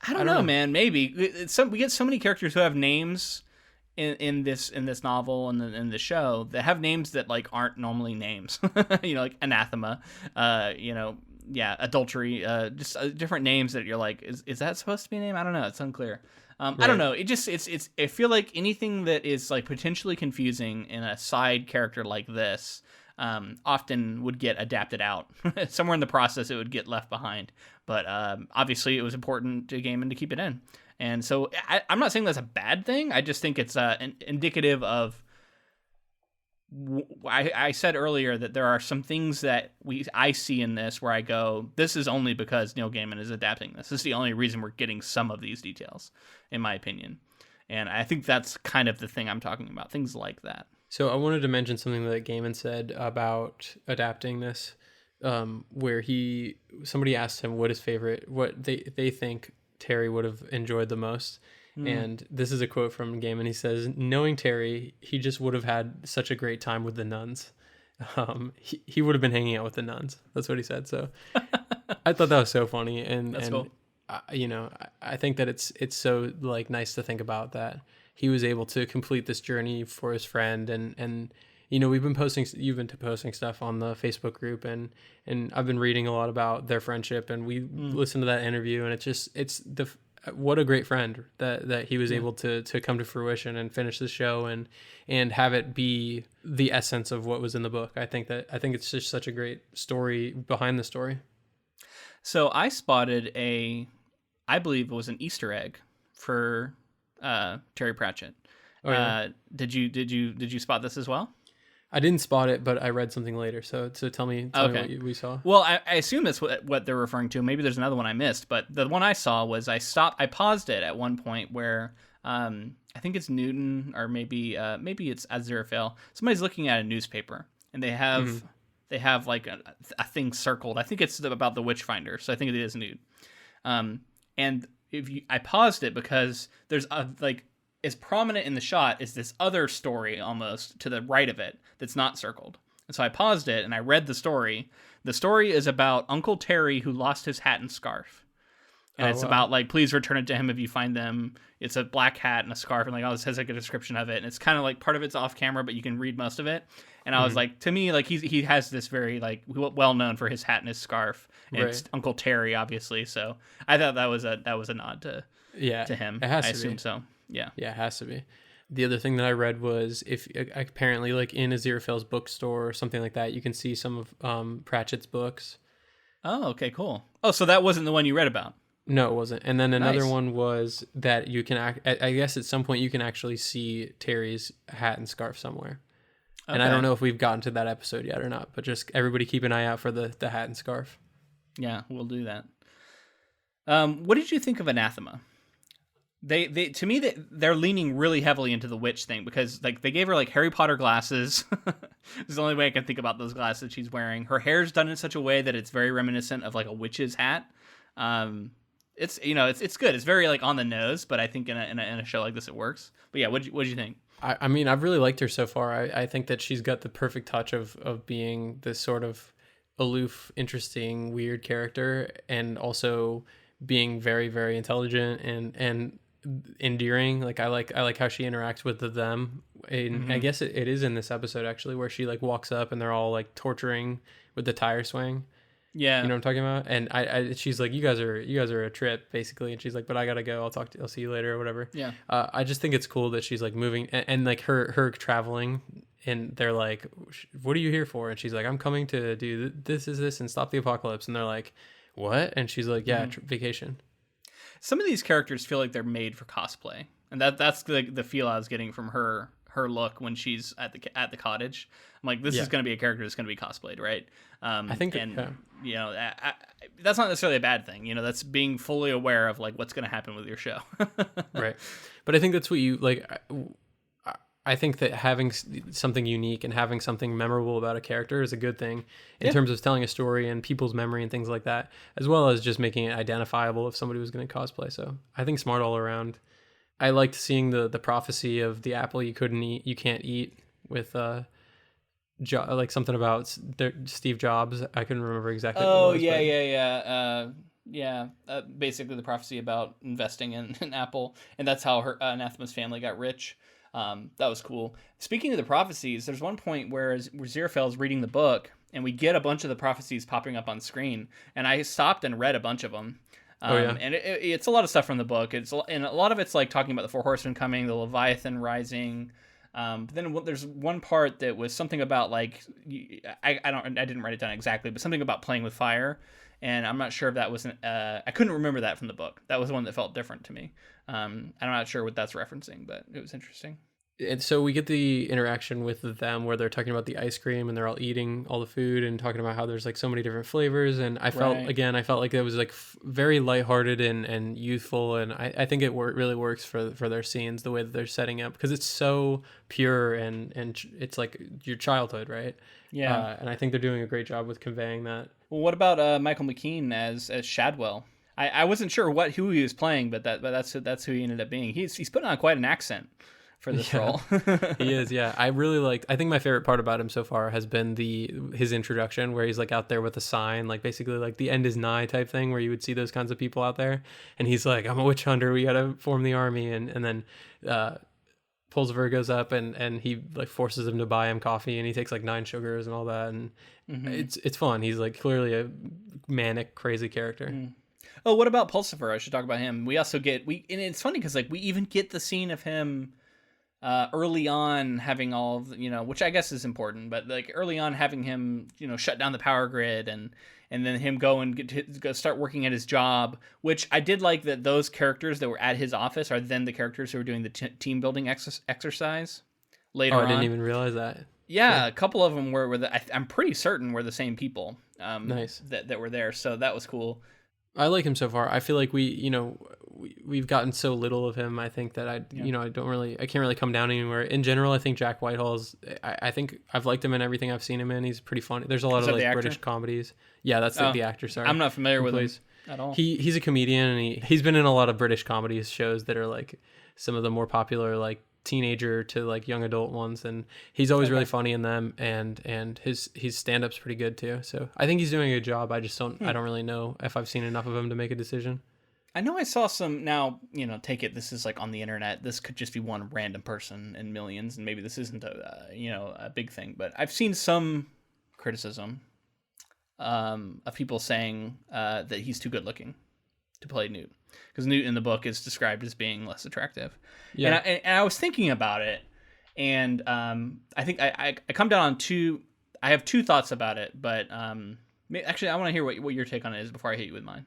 I don't know, man. Maybe we get so many characters who have names in this novel and in the show that have names that like aren't normally names. Like anathema. Adultery. Just different names that you're like, is that supposed to be a name? I don't know. It's unclear. Right. I don't know. It just it's. I feel like anything that is like potentially confusing in a side character like this. Often would get adapted out. Somewhere in the process, it would get left behind. But obviously, it was important to Gaiman to keep it in. And so I'm not saying that's a bad thing. I just think it's indicative of... I said earlier that there are some things that I see in this where I go, this is only because Neil Gaiman is adapting this. This is the only reason we're getting some of these details, in my opinion. And I think that's kind of the thing I'm talking about, things like that. So I wanted to mention something that Gaiman said about adapting this, where somebody asked him what they think Terry would have enjoyed the most. And this is a quote from Gaiman. He says, knowing Terry, he just would have had such a great time with the nuns. He would have been hanging out with the nuns. That's what he said. So I thought that was so funny. And, that's cool. I think that it's so like nice to think about that he was able to complete this journey for his friend. And you've been posting stuff on the Facebook group, and I've been reading a lot about their friendship, and we listened to that interview, and what a great friend that he was able to come to fruition and finish the show and have it be the essence of what was in the book. I think it's just such a great story behind the story. So I spotted I believe it was an Easter egg for Terry Pratchett. Oh, yeah. Did you spot this as well? I didn't spot it, but I read something later. So tell me what we saw. Well, I assume that's what they're referring to. Maybe there's another one I missed, but the one I saw was I paused it at one point where I think it's Newton, or maybe it's Aziraphale. Somebody's looking at a newspaper and they have like a thing circled. I think it's about the Witchfinder, so I think it is Newt. And I paused it because there's as prominent in the shot is this other story almost to the right of it that's not circled. And so I paused it and I read the story. The story is about Uncle Terry who lost his hat and scarf. And it's about like, please return it to him if you find them. It's a black hat and a scarf, and like, this has like a description of it. And it's kind of like part of it's off camera, but you can read most of it. And I was like, to me, like he has this very like well known for his hat and his scarf. And right. It's Uncle Terry, obviously. So I thought that was a nod to him. It has I to assume be. So. Yeah, it has to be. The other thing that I read was if apparently like in Aziraphale's bookstore or something like that, you can see some of Pratchett's books. Oh, okay, cool. Oh, so that wasn't the one you read about? No, it wasn't. And then another one was that you can I guess at some point you can actually see Terry's hat and scarf somewhere. Okay. And I don't know if we've gotten to that episode yet or not, but just everybody keep an eye out for the hat and scarf. Yeah, we'll do that. What did you think of Anathema? They to me they're leaning really heavily into the witch thing because like they gave her like Harry Potter glasses. It's the only way I can think about those glasses she's wearing. Her hair's done in such a way that it's very reminiscent of like a witch's hat. It's it's good. It's very like on the nose, but I think in a show like this it works. But yeah, what'd you think? I mean, I've really liked her so far. I think that she's got the perfect touch of being this sort of aloof, interesting, weird character, and also being very, very intelligent and endearing. Like I like how she interacts with them. And I guess it is in this episode actually where she like walks up and they're all like torturing with the tire swing. Yeah, you know what I'm talking about. And she's like, you guys are a trip basically. And she's like, but I gotta go. I'll see you later or whatever. Yeah. I just think it's cool that she's like moving and like her traveling. And they're like, what are you here for? And she's like, I'm coming to do this and stop the apocalypse. And they're like, what? And she's like, yeah, vacation. Some of these characters feel like they're made for cosplay, and that's the feel I was getting from her her look when she's at the cottage. I'm like, this is going to be a character that's going to be cosplayed, right? I think, you know, that's not necessarily a bad thing. You know, that's being fully aware of like what's going to happen with your show. right. But I think that's what you like. I think that having something unique and having something memorable about a character is a good thing in terms of telling a story and people's memory and things like that, as well as just making it identifiable if somebody was going to cosplay. So I think smart all around. I liked seeing the prophecy of the apple you can't eat with like something about Steve Jobs. I couldn't remember exactly. Oh, what yeah. Basically the prophecy about investing in an Apple, and that's how her Anathema's family got rich. That was cool. Speaking of the prophecies, there's one point where Aziraphale is reading the book, and we get a bunch of the prophecies popping up on screen, and I stopped and read a bunch of them. And it's a lot of stuff from the book. And a lot of it's like talking about the four horsemen coming, the Leviathan rising. But then there's one part that was something about like I didn't write it down exactly, but something about playing with fire. And I'm not sure if that was I couldn't remember that from the book. That was one that felt different to me. I'm not sure what that's referencing, but it was interesting. And so we get the interaction with them where they're talking about the ice cream and they're all eating all the food and talking about how there's like so many different flavors. And I felt like it was like very lighthearted and youthful. And I think it really works for their scenes, the way that they're setting up, because it's so pure and it's like your childhood, right? Yeah. And I think they're doing a great job with conveying that. Well, what about Michael McKean as Shadwell? I wasn't sure who he was playing, but that's who he ended up being. He's putting on quite an accent for this role. He is, yeah. I think my favorite part about him so far has been his introduction, where he's like out there with a sign, like basically like the end is nigh type thing, where you would see those kinds of people out there, and he's like, I'm a witch hunter, we gotta form the army, and then Pulsifer goes up and he like forces him to buy him coffee, and he takes like 9 sugars and all that, and it's fun. He's like clearly a manic, crazy character. Oh, what about Pulsifer? I should talk about him. We also and it's funny because like we even get the scene of him early on having all of, which I guess is important, but like early on having him, shut down the power grid and then him go and go start working at his job, which I did like that those characters that were at his office are then the characters who were doing the team building exercise later on. I didn't even realize that. Yeah, a couple of them were I'm pretty certain were the same people. Nice. That were there. So that was cool. I like him so far. I feel like we've gotten so little of him. I think that I can't really come down anywhere. In general, I think Jack Whitehall's, I think I've liked him in everything I've seen him in. He's pretty funny. There's a lot of like British comedies. Yeah, that's the actor. Sorry, I'm not familiar with him at all. He's a comedian, and he's been in a lot of British comedies shows that are like some of the more popular like teenager to like young adult ones, and he's always really funny in them, and his stand-up's pretty good too. So I think he's doing a good job. I just don't really know if I've seen enough of him to make a decision. I know I saw some, now, take it, this is like on the internet, this could just be one random person in millions, and maybe this isn't a big thing, but I've seen some criticism of people saying that he's too good looking to play Newt, because Newt in the book is described as being less attractive. Yeah. And I was thinking about it, and I think I come down on I have 2 thoughts about it, but actually I want to hear what your take on it is before I hit you with mine.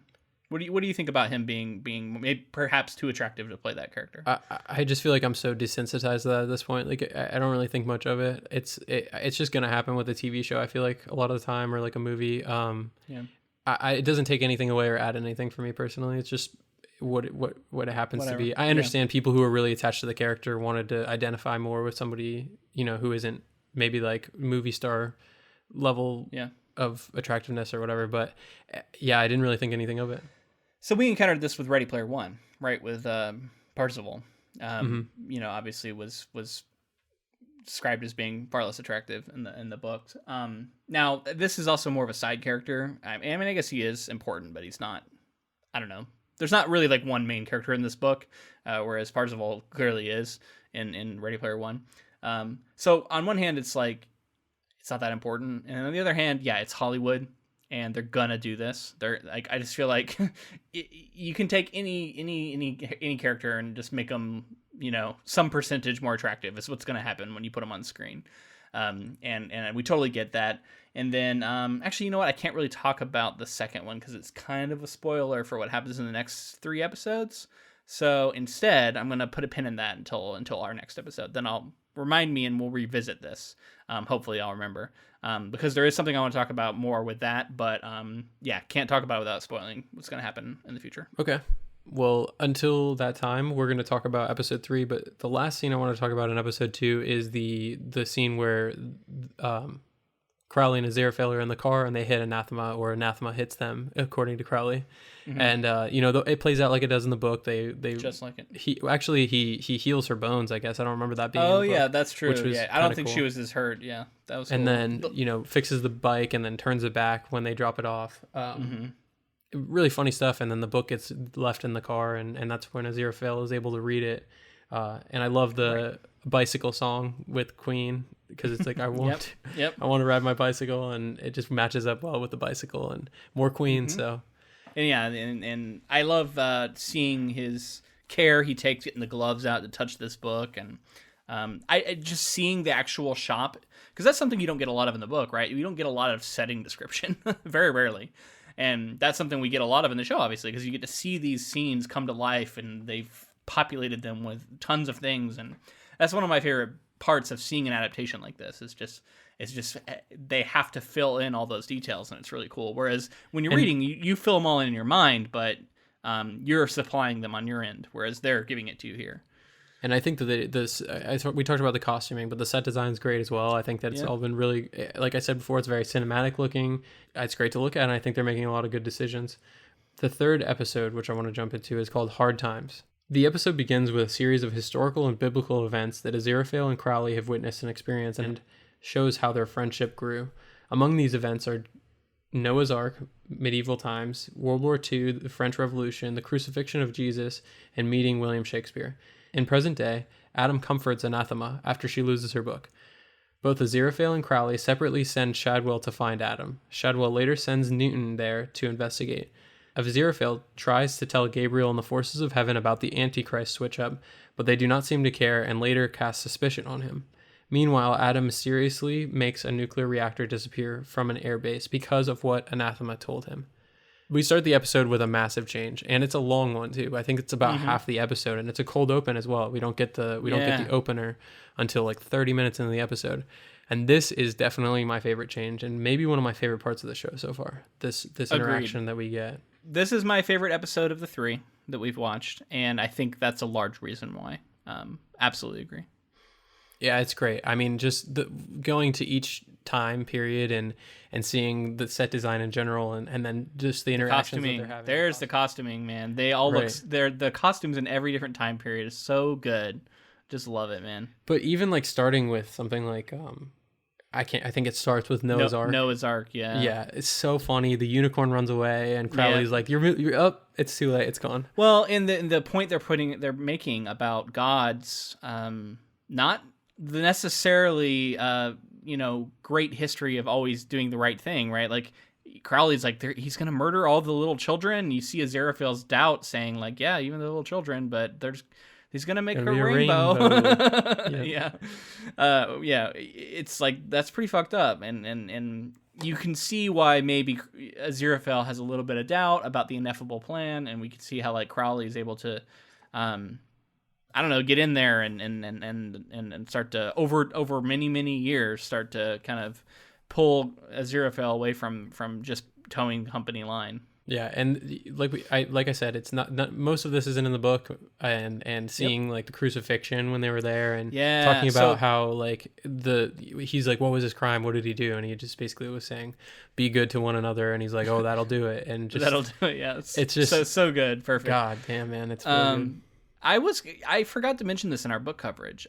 What do you think about him being maybe perhaps too attractive to play that character? I just feel like I'm so desensitized to that at this point. Like I don't really think much of it. It's just gonna happen with a TV show. I feel like a lot of the time, or like a movie. It doesn't take anything away or add anything for me personally. It's just what it happens to be. I understand people who are really attached to the character wanted to identify more with somebody who isn't maybe like movie star level of attractiveness or whatever. But yeah, I didn't really think anything of it. So we encountered this with Ready Player One, right? With Parzival, obviously was described as being far less attractive in the books. Now this is also more of a side character. I mean, I guess he is important, but he's not. I don't know. There's not really like one main character in this book, whereas Parzival clearly is in Ready Player One. So on one hand, it's like it's not that important, and on the other hand, yeah, it's Hollywood. And they're gonna do this. They're like, I just feel like you can take any character and just make them, some percentage more attractive. Is what's gonna happen when you put them on screen. And we totally get that. And then actually, you know what? I can't really talk about the second one because it's kind of a spoiler for what happens in the next 3 episodes. So instead, I'm gonna put a pin in that until our next episode. Then remind me and we'll revisit this. Hopefully I'll remember. Because there is something I want to talk about more with that, but yeah, can't talk about it without spoiling what's going to happen in the future. Okay. Well, until that time, we're going to talk about episode 3, but the last scene I want to talk about in episode 2 is the scene where Crowley and Aziraphale are in the car and they hit Anathema, or Anathema hits them, according to Crowley. Mm-hmm. And you know, it plays out like it does in the book. They just like it. He heals her bones, I guess. I don't remember that being. Oh in the book, yeah, that's true. Which was yeah, I don't think cool. she was as hurt. Yeah, that was. And cool. then you know, fixes the bike and then turns it back when they drop it off. Really funny stuff. And then the book gets left in the car, and that's when Aziraphale is able to read it. And I love the bicycle song with Queen, because it's like I want I want to ride my bicycle, and it just matches up well with the bicycle and more Queen. So and yeah, and I love seeing his care he takes getting the gloves out to touch this book, and I just seeing the actual shop, because that's something you don't get a lot of in the book, right? You don't get a lot of setting description, very rarely. And that's something we get a lot of in the show, obviously, because you get to see these scenes come to life, and they've populated them with tons of things. And that's one of my favorite parts of seeing an adaptation like this. It's just they have to fill in all those details, and it's really cool. Whereas when you're reading, you fill them all in your mind, but you're supplying them on your end, whereas they're giving it to you here. And I think that we talked about the costuming, but the set design is great as well. I think that it's all been really, like I said before, it's very cinematic looking. It's great to look at, and I think they're making a lot of good decisions. The third episode, which I want to jump into, is called Hard Times. The episode begins with a series of historical and biblical events that Aziraphale and Crowley have witnessed and experienced, and shows how their friendship grew. Among these events are Noah's Ark, medieval times, World War II, the French Revolution, the crucifixion of Jesus, and meeting William Shakespeare. In present day, Adam comforts Anathema after she loses her book. Both Aziraphale and Crowley separately send Shadwell to find Adam. Shadwell later sends Newton there to investigate. Aziraphale tries to tell Gabriel and the forces of heaven about the Antichrist switch-up, but they do not seem to care and later cast suspicion on him. Meanwhile, Adam mysteriously makes a nuclear reactor disappear from an airbase because of what Anathema told him. We start the episode with a massive change, and it's a long one too. I think it's about half the episode, and it's a cold open as well. We don't get the opener until like 30 minutes into the episode. And this is definitely my favorite change, and maybe one of my favorite parts of the show so far. This interaction that we get. This is my favorite episode of the 3 that we've watched, and I think that's a large reason why. Absolutely agree. Yeah, it's great. I mean, just going to each time period and seeing the set design in general, and then just the interactions that they're having. There's the costuming, man. They all look. The costumes in every different time period is so good. Just love it, man. But even like starting with something like I think it starts with Noah's Ark. Noah's Ark, yeah. Yeah, it's so funny. The unicorn runs away, and Crowley's like, "You're up. It's too late. It's gone." Well, in the point they're making about gods, not the necessarily great history of always doing the right thing, right? Like Crowley's like he's gonna murder all the little children. You see Aziraphale's doubt saying like, yeah, even the little children, but he's gonna make a rainbow. Yeah. It's like that's pretty fucked up, and you can see why maybe Aziraphale has a little bit of doubt about the ineffable plan, and we can see how like Crowley is able to I don't know, get in there and start to over many years start to kind of pull Aziraphale away from just towing company line. Yeah, and like I said, it's not most of this isn't in the book, and seeing like the crucifixion when they were there, and talking about how like he's like, what was his crime? What did he do? And he just basically was saying, be good to one another, and he's like, oh, that'll do it, and just that'll do it. Yeah, it's just so good, perfect. God damn, man, it's really good. I forgot to mention this in our book coverage,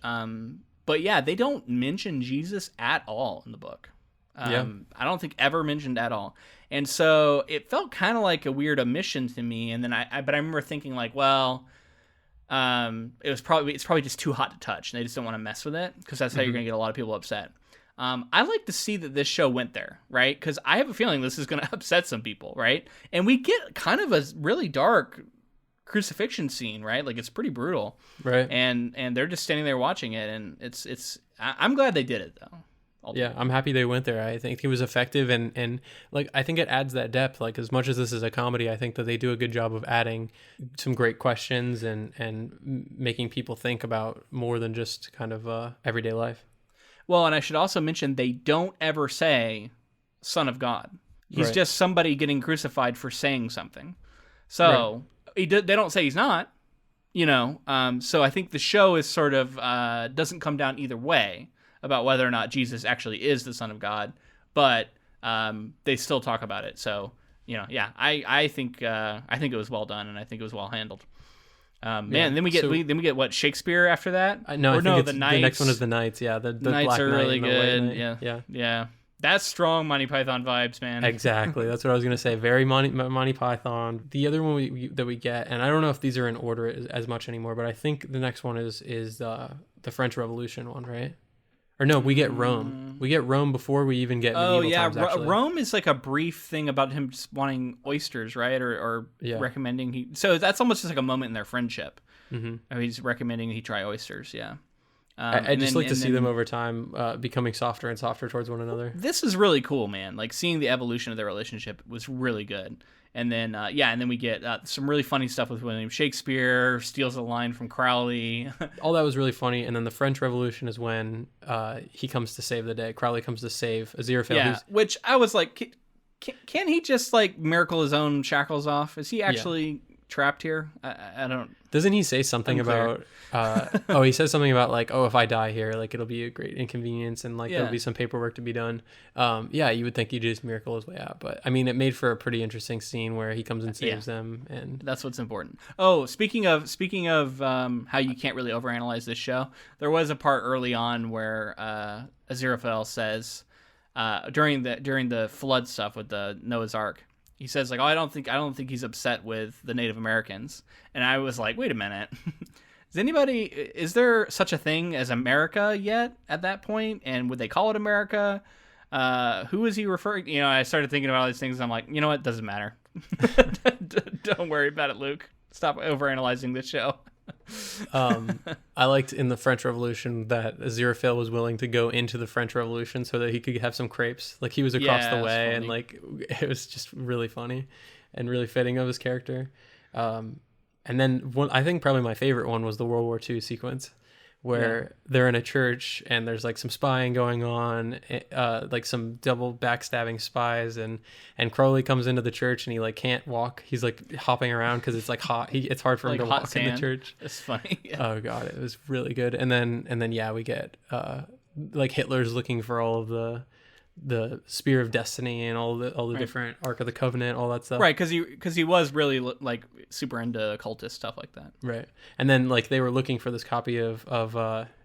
but yeah, they don't mention Jesus at all in the book. I don't think ever mentioned at all. And so it felt kind of like a weird omission to me. And then I remember thinking like, well, it's probably just too hot to touch. And they just don't want to mess with it because that's how you're going to get a lot of people upset. I like to see that this show went there, right? Because I have a feeling this is going to upset some people, right? And we get kind of a really dark crucifixion scene, right? Like it's pretty brutal, right? And they're just standing there watching it, and it's I'm glad they did it though. Yeah, I'm happy they went there. I think it was effective, and like I think it adds that depth. Like as much as this is a comedy, I think that they do a good job of adding some great questions and making people think about more than just kind of everyday life. Well, and I should also mention they don't ever say Son of God. He's just somebody getting crucified for saying something. So they don't say he's not, So I think the show is sort of doesn't come down either way about whether or not Jesus actually is the Son of God, but they still talk about it. So I think it was well done, and I think it was well handled. Then we get what, Shakespeare after that? The next one is the Knights. Yeah, the Knights Black are Knight really and the good. White Knight. Yeah. That's strong Monty Python vibes, man. Exactly. That's what I was gonna say. Very Monty Python. The other one that we get, and I don't know if these are in order as much anymore, but I think the next one is the French Revolution one, right? Or no, we get Rome. We get Rome before we even get medieval times, actually. Rome is like a brief thing about him just wanting oysters, right? Or recommending so that's almost just like a moment in their friendship. Mm-hmm. He's recommending he try oysters. Yeah. I just like to see them over time becoming softer and softer towards one another. This is really cool, man. Like seeing the evolution of their relationship was really good. And then, and then we get some really funny stuff with William Shakespeare, steals a line from Crowley. All that was really funny. And then the French Revolution is when he comes to save the day. Crowley comes to save Aziraphale. Yeah, which I was like, can he just like miracle his own shackles off? Is he actually trapped here? I don't. Doesn't he say something about? He says something about like, if I die here, like it'll be a great inconvenience, and like there'll be some paperwork to be done. You would think he'd just miracle his way out, but I mean, it made for a pretty interesting scene where he comes and saves them, and that's what's important. Oh, speaking of how you can't really overanalyze this show, there was a part early on where Aziraphale says during the flood stuff with the Noah's Ark. He says like, I don't think he's upset with the Native Americans. And I was like, wait a minute. Is there such a thing as America yet at that point? And would they call it America? Who is he referring? I started thinking about all these things. And I'm like, you know what? Doesn't matter. Don't worry about it, Luke. Stop overanalyzing this show. I liked in the French Revolution that Aziraphale was willing to go into the French Revolution so that he could have some crepes. Like he was across the way, and like it was just really funny and really fitting of his character. And then I think probably my favorite one was the World War II sequence where they're in a church and there's like some spying going on, like some double backstabbing spies, and Crowley comes into the church and he like can't walk. He's like hopping around because it's like hot. It's hard for him to walk in the church. It's funny. Yeah. Oh god, it was really good. And then we get like Hitler's looking for all of the Spear of Destiny and all the different Ark of the Covenant, all that stuff. Right, because he was really like super into occultist stuff like that. Right, and then like they were looking for this copy of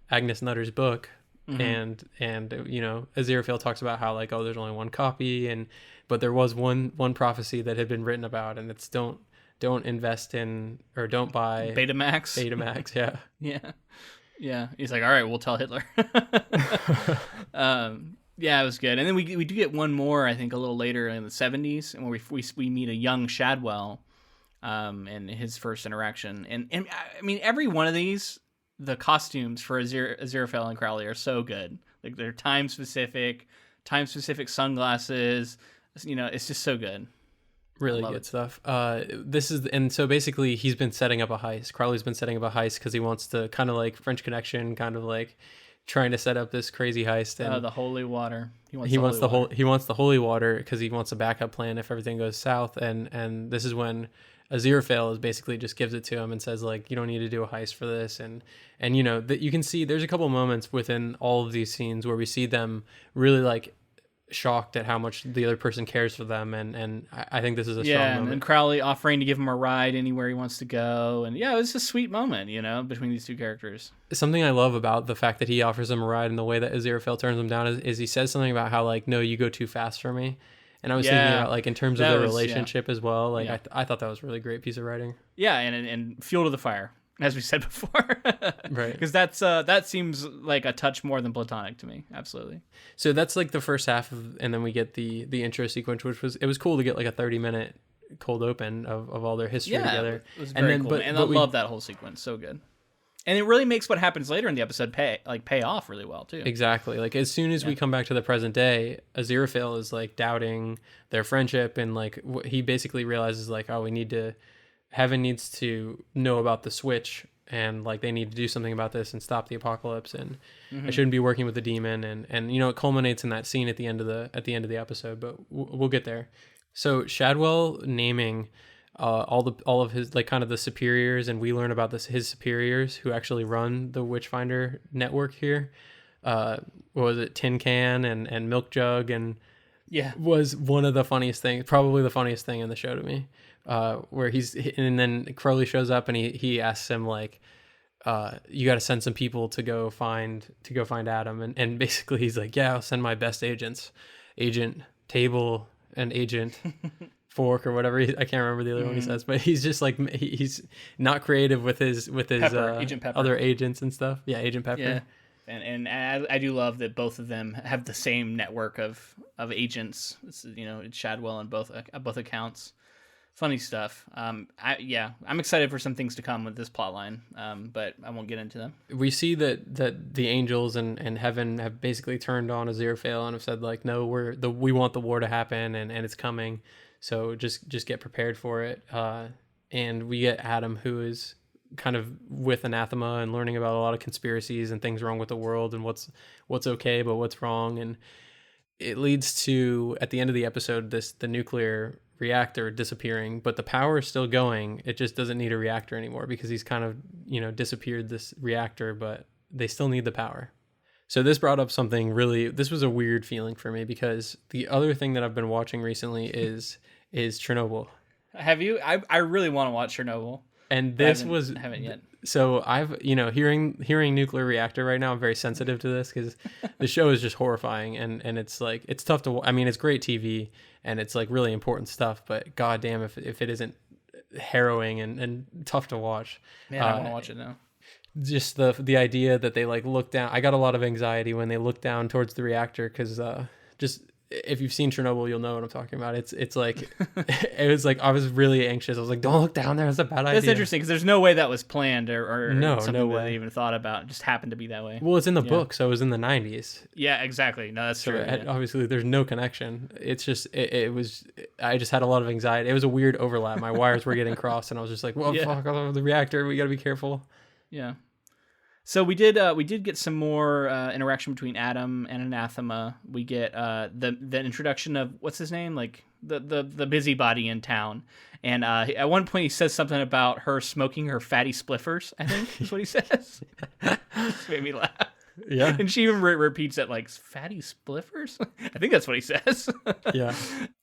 Agnes Nutter's book, and Aziraphale talks about how like there's only one copy, but there was one prophecy that had been written about, and it's don't invest in or don't buy Betamax. Yeah. He's like, all right, we'll tell Hitler. Yeah, it was good. And then we do get one more, I think, a little later in the 70s, and where we meet a young Shadwell and his first interaction. And I mean, every one of these, the costumes for Aziraphale and Crowley are so good. Like, they're time-specific sunglasses. It's just so good. Really good stuff. So basically he's been setting up a heist. Crowley's been setting up a heist because he wants to kind of like French Connection, kind of like trying to set up this crazy heist, and the holy water. He wants the holy water because he wants a backup plan if everything goes south. And this is when Aziraphale is basically just gives it to him and says like, you don't need to do a heist for this. And that you can see there's a couple moments within all of these scenes where we see them really like shocked at how much the other person cares for them, and I think this is a strong moment. And Crowley offering to give him a ride anywhere he wants to go, and it was a sweet moment, between these two characters. Something I love about the fact that he offers him a ride and the way that Aziraphale turns him down is he says something about how like, no, you go too fast for me. And I was thinking about like in terms of their relationship as well. Like I thought that was a really great piece of writing. Yeah, and fuel to the fire, as we said before. Right. Because that seems like a touch more than platonic to me. Absolutely. So that's like the first half and then we get the intro sequence, which was cool to get like a 30-minute cold open of all their history together. It was very cool. And I love that whole sequence. So good. And it really makes what happens later in the episode pay off really well too. Exactly. Like as soon as we come back to the present day, Aziraphale is like doubting their friendship, and like he basically realizes like, oh, Heaven needs to know about the switch, and like they need to do something about this and stop the apocalypse, and I shouldn't be working with the demon, and it culminates in that scene at the end of the episode, but we'll get there. So Shadwell naming all of his like kind of the superiors, and we learn about his superiors who actually run the Witchfinder network here. What was it, Tin Can and Milk Jug, and was one of the funniest things, probably the funniest thing in the show to me. Where and then Crowley shows up and he asks him like, you got to send some people to go find Adam, and basically he's like, yeah, I'll send my best agents, Agent Table and Agent Fork or whatever. I can't remember the other one he says, but he's just like he's not creative with his Pepper, Agent Pepper. Other agents and stuff. Yeah, Agent Pepper. Yeah. And I do love that both of them have the same network of agents. It's, it's Shadwell on both accounts. Funny stuff. I'm excited for some things to come with this plotline, but I won't get into them. We see that the angels and Heaven have basically turned on Aziraphale and have said like, no, we want the war to happen, and it's coming. So just get prepared for it. And we get Adam, who is kind of with Anathema and learning about a lot of conspiracies and things wrong with the world and what's okay but what's wrong, and it leads to, at the end of the episode, the nuclear reactor disappearing, but the power is still going. It just doesn't need a reactor anymore because he's kind of disappeared this reactor, but they still need the power. So this brought up something this was a weird feeling for me, because the other thing that I've been watching recently is Chernobyl. Have you? I really want to watch Chernobyl. And this haven't yet. So I've, hearing nuclear reactor right now, I'm very sensitive to this because the show is just horrifying, and it's like, it's tough to, I mean, it's great TV and it's like really important stuff, but goddamn if it isn't harrowing and tough to watch. Man, I want to watch it now. Just the idea that they like look down. I got a lot of anxiety when they look down towards the reactor, because just, if you've seen Chernobyl, you'll know what I'm talking about. It's like, it was like, I was really anxious. I was like, don't look down there. That's a bad idea. That's interesting, because there's no way that was planned or something no that way they even thought about. It just happened to be that way. Well, it's in the book, so it was in the 90s. Yeah, exactly. No, that's true. Obviously, there's no connection. It's just, it was, I just had a lot of anxiety. It was a weird overlap. My wires were getting crossed, and I was just like, well, fuck, the reactor. We got to be careful. Yeah. So we did get some more interaction between Adam and Anathema. We get the introduction of, what's his name, like the busybody in town, and at one point he says something about her smoking her fatty spliffers, I think is what he says. Just made me laugh. Yeah. And she even repeats that, like, fatty spliffers? I think that's what he says. Yeah.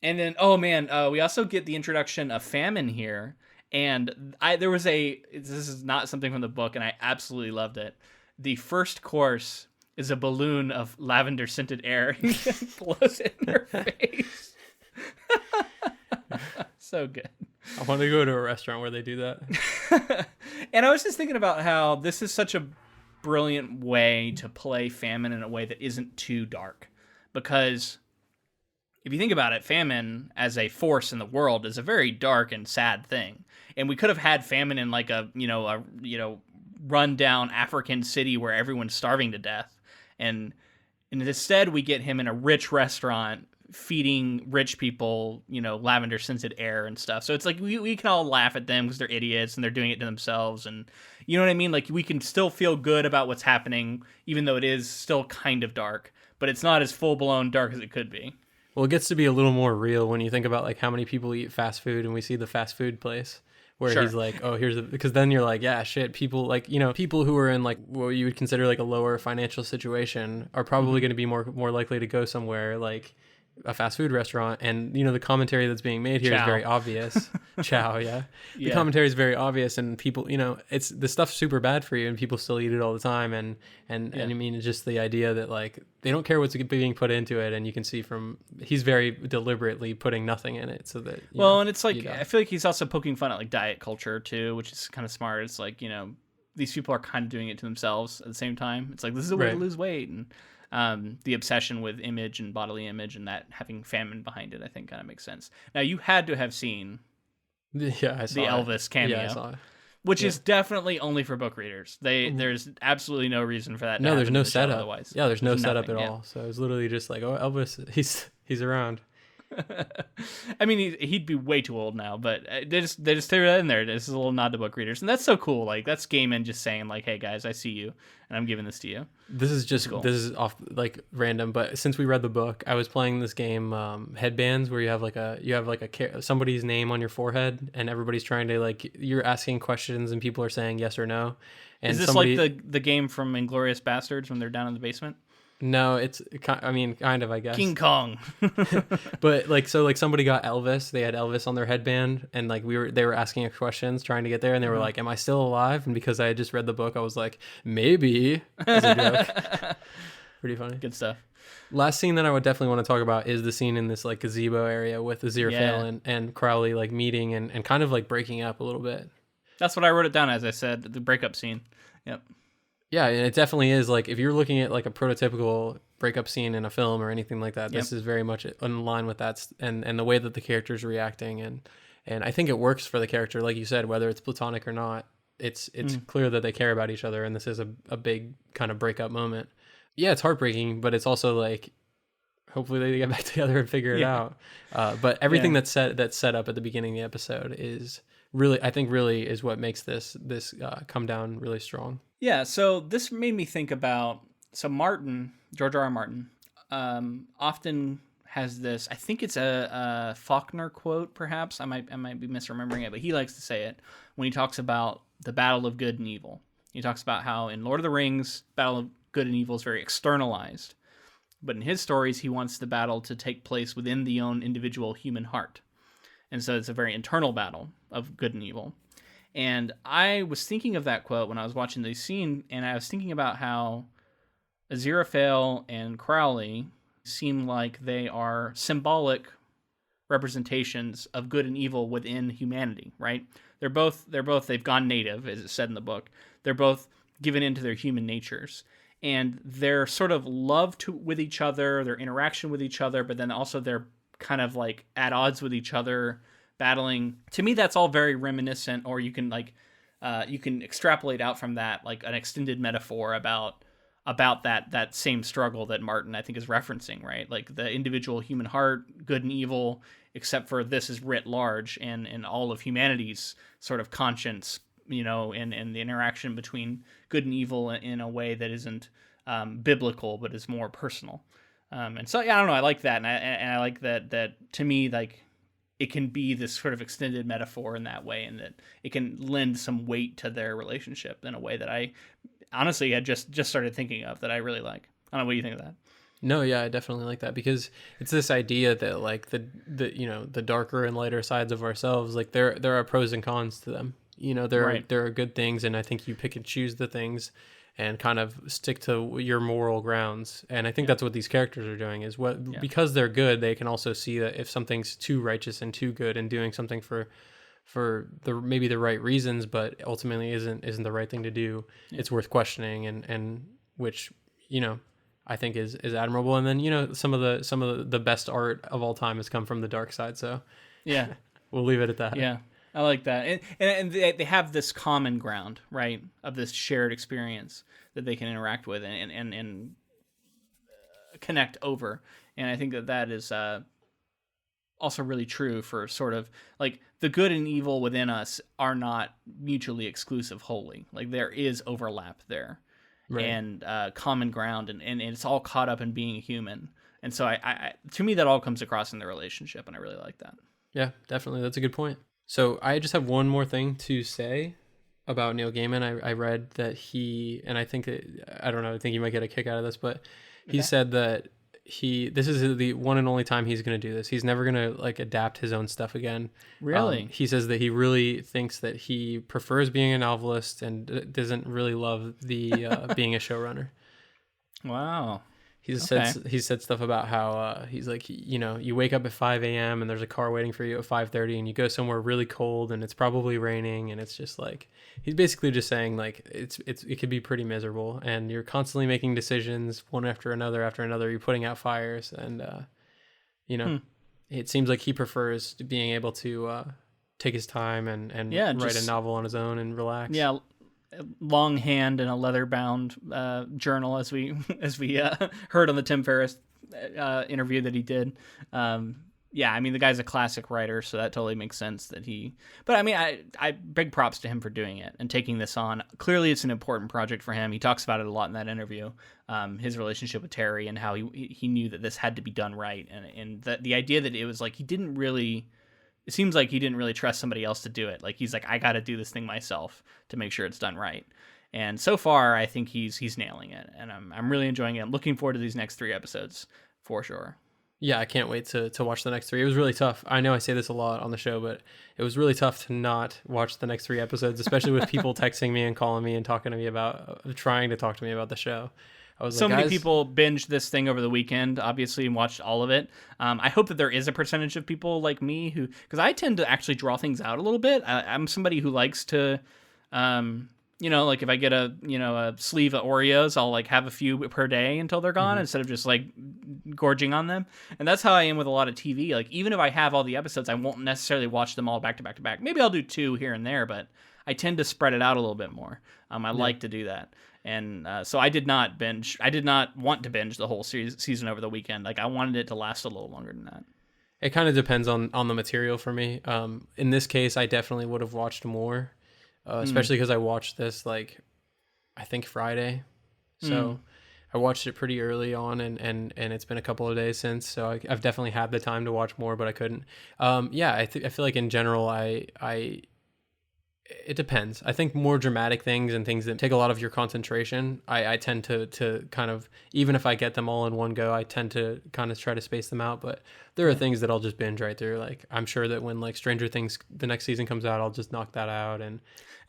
And then, oh man, we also get the introduction of famine here. And this is not something from the book, and I absolutely loved it. The first course is a balloon of lavender scented air. He blows it in her face. So good. I want to go to a restaurant where they do that. And I was just thinking about how this is such a brilliant way to play famine in a way that isn't too dark. Because if you think about it, famine as a force in the world is a very dark and sad thing. And we could have had famine in like a rundown African city where everyone's starving to death. And instead we get him in a rich restaurant feeding rich people, lavender scented air and stuff. So it's like we can all laugh at them because they're idiots and they're doing it to themselves. And you know what I mean? Like, we can still feel good about what's happening, even though it is still kind of dark, but it's not as full blown dark as it could be. Well, it gets to be a little more real when you think about like how many people eat fast food, and we see the fast food place where he's like, oh, because then you're like, yeah, shit, people like, people who are in like what you would consider like a lower financial situation are probably going to be more likely to go somewhere like a fast food restaurant. And the commentary that's being made here is very obvious. Chow, yeah. The commentary is very obvious, and people, it's the stuff's super bad for you, and people still eat it all the time. And I mean, it's just the idea that like they don't care what's being put into it, and you can see he's very deliberately putting nothing in it so that and it's like, I feel like he's also poking fun at like diet culture too, which is kind of smart. It's like, these people are kind of doing it to themselves at the same time. It's like, this is a way to lose weight, and the obsession with image and bodily image, and that having famine behind it, I think kind of makes sense. Now, you had to have seen I saw the Elvis cameo. Yeah, I saw it. which is definitely only for book readers. There's absolutely no reason for that. To No, there's happen no in the show setup. otherwise. Yeah, there's no setup nothing, at all. So it was literally just like, oh, Elvis, he's around. I mean, he'd be way too old now, but they just threw that in there. This is a little nod to book readers, and that's so cool. Like, that's Gaiman just saying, like, "Hey guys, I see you, and I'm giving this to you." This is just cool. This is off like random, but since we read the book, I was playing this game, Headbands, where you have somebody's name on your forehead, and everybody's trying to like you're asking questions, and people are saying yes or no. And is this like the game from Inglourious Bastards when they're down in the basement? No, it's kind of, I guess. King Kong. But like somebody got Elvis. They had Elvis on their headband, and like they were asking us questions trying to get there, and they were like, "Am I still alive?" And because I had just read the book, I was like, "Maybe." As a joke. Pretty funny. Good stuff. Last scene that I would definitely want to talk about is the scene in this like gazebo area with Aziraphale and Crowley like meeting and kind of like breaking up a little bit. That's what I wrote it down as. I said the breakup scene. Yep. Yeah, and it definitely is like if you're looking at like a prototypical breakup scene in a film or anything like that, this is very much in line with that and the way that the character's reacting and I think it works for the character, like you said, whether it's platonic or not. It's clear that they care about each other, and this is a big kind of breakup moment. Yeah, it's heartbreaking, but it's also like hopefully they get back together and figure it out. But everything that's set up at the beginning of the episode is really, I think, really is what makes this come down really strong. Yeah, so this made me think about Martin, George R. R. Martin, often has this. I think it's a Faulkner quote, perhaps. I might be misremembering it, but he likes to say it when he talks about the battle of good and evil. He talks about how in Lord of the Rings, battle of good and evil is very externalized, but in his stories, he wants the battle to take place within the own individual human heart, and so it's a very internal battle of good and evil. And I was thinking of that quote when I was watching the scene, and I was thinking about how Aziraphale and Crowley seem like they are symbolic representations of good and evil within humanity, right? They've gone native, as it said in the book. They're both given into their human natures, and their sort of love with each other, their interaction with each other, but then also they're kind of like at odds with each other, battling. To me, that's all very reminiscent, or you can extrapolate out from that like an extended metaphor about that same struggle that Martin, I think, is referencing, right? Like the individual human heart, good and evil, except for this is writ large and all of humanity's sort of conscience, and the interaction between good and evil in a way that isn't biblical, but is more personal. And so, yeah, I don't know. I like that. And I like that to me, like, it can be this sort of extended metaphor in that way, and that it can lend some weight to their relationship in a way that I honestly had just started thinking of that I really like. I don't know, what do you think of that? No, yeah, I definitely like that, because it's this idea that like the darker and lighter sides of ourselves, like there are pros and cons to them. There are good things, and I think you pick and choose the things and kind of stick to your moral grounds. And I think that's what these characters are doing, is because they're good, they can also see that if something's too righteous and too good and doing something for maybe the right reasons, but ultimately isn't the right thing to do, it's worth questioning, and which, I think is admirable. And then, some of the best art of all time has come from the dark side. So yeah, we'll leave it at that. Yeah. I like that. And they have this common ground, right, of this shared experience that they can interact with and connect over. And I think that is also really true for sort of like the good and evil within us are not mutually exclusive wholly. Like there is overlap there, right, and common ground, and it's all caught up in being human. And so I to me, that all comes across in the relationship, and I really like that. Yeah, definitely. That's a good point. So I just have one more thing to say about Neil Gaiman. I read that and I think I don't know, I think you might get a kick out of this, but he said that this is the one and only time he's going to do this. He's never going to like adapt his own stuff again. Really? He says that he really thinks that he prefers being a novelist and doesn't really love the being a showrunner. Wow. He said stuff about how he's like, you wake up at 5 a.m. and there's a car waiting for you at 5:30, and you go somewhere really cold and it's probably raining, and it's just like, he's basically just saying like it could be pretty miserable, and you're constantly making decisions one after another. You're putting out fires, and it seems like he prefers being able to take his time and Yeah, write just- a novel on his own and relax. Yeah, long hand and a leather bound journal, as we heard on the Tim Ferriss interview that he did. Yeah, I mean, the guy's a classic writer, so that totally makes sense that he. But I mean, I big props to him for doing it and taking this on. Clearly, it's an important project for him. He talks about it a lot in that interview. His relationship with Terry and how he knew that this had to be done right, and the idea that it was like he didn't really. It seems like he didn't really trust somebody else to do it. Like he's like, I got to do this thing myself to make sure it's done right. And so far, I think he's nailing it, and I'm really enjoying it. I'm looking forward to these next 3 episodes for sure. Yeah, I can't wait to watch the next 3. It was really tough. I know I say this a lot on the show, but it was really tough to not watch the next 3 episodes, especially with people texting me and calling me and talking to me about trying to talk to me about the show. I was so like, many guys, people binged this thing over the weekend, obviously, and watched all of it. I hope that there is a percentage of people like me who, because I tend to actually draw things out a little bit. I'm somebody who likes to, like if I get a sleeve of Oreos, I'll like have a few per day until they're gone instead of just like gorging on them. And that's how I am with a lot of TV. Like even if I have all the episodes, I won't necessarily watch them all back to back to back. Maybe I'll do 2 here and there, but I tend to spread it out a little bit more. I like to do that. And so I did not binge. I did not want to binge the whole season over the weekend. Like I wanted it to last a little longer than that. It kind of depends on the material for me. In this case, I definitely would have watched more, especially because I watched this like I think Friday, so I watched it pretty early on, and it's been a couple of days since. So I've definitely had the time to watch more, but I couldn't. I feel like in general, it depends. I think more dramatic things and things that take a lot of your concentration, I tend to kind of, even if I get them all in one go, I tend to kind of try to space them out. But there are things that I'll just binge right through. Like I'm sure that when like Stranger Things, the next season comes out, I'll just knock that out. And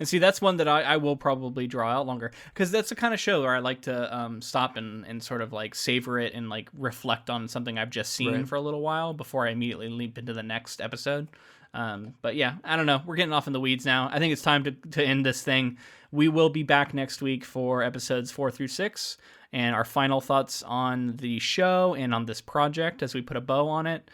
see, that's one that I will probably draw out longer, because that's the kind of show where I like to stop and sort of like savor it and like reflect on something I've just seen for a little while before I immediately leap into the next episode. But yeah, I don't know. We're getting off in the weeds now. I think it's time to end this thing. We will be back next week for episodes 4 through 6 and our final thoughts on the show and on this project as we put a bow on it.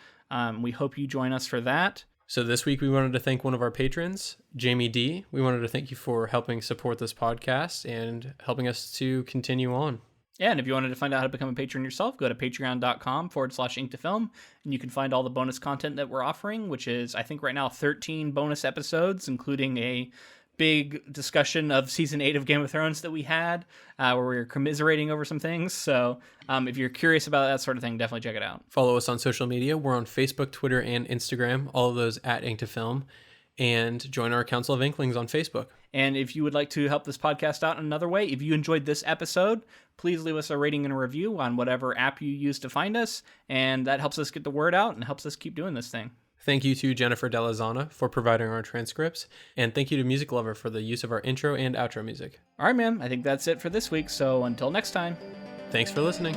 We hope you join us for that. So this week we wanted to thank one of our patrons, Jamie D. We wanted to thank you for helping support this podcast and helping us to continue on. Yeah, and if you wanted to find out how to become a patron yourself, go to patreon.com/inktofilm, and you can find all the bonus content that we're offering, which is, I think right now, 13 bonus episodes, including a big discussion of Season 8 of Game of Thrones that we had, where we were commiserating over some things. So if you're curious about that sort of thing, definitely check it out. Follow us on social media. We're on Facebook, Twitter, and Instagram, all of those at inktofilm. And join our Council of Inklings on Facebook. And if you would like to help this podcast out in another way, if you enjoyed this episode, please leave us a rating and a review on whatever app you use to find us. And that helps us get the word out and helps us keep doing this thing. Thank you to Jennifer Delazana for providing our transcripts. And thank you to Music Lover for the use of our intro and outro music. All right, man. I think that's it for this week. So until next time. Thanks for listening.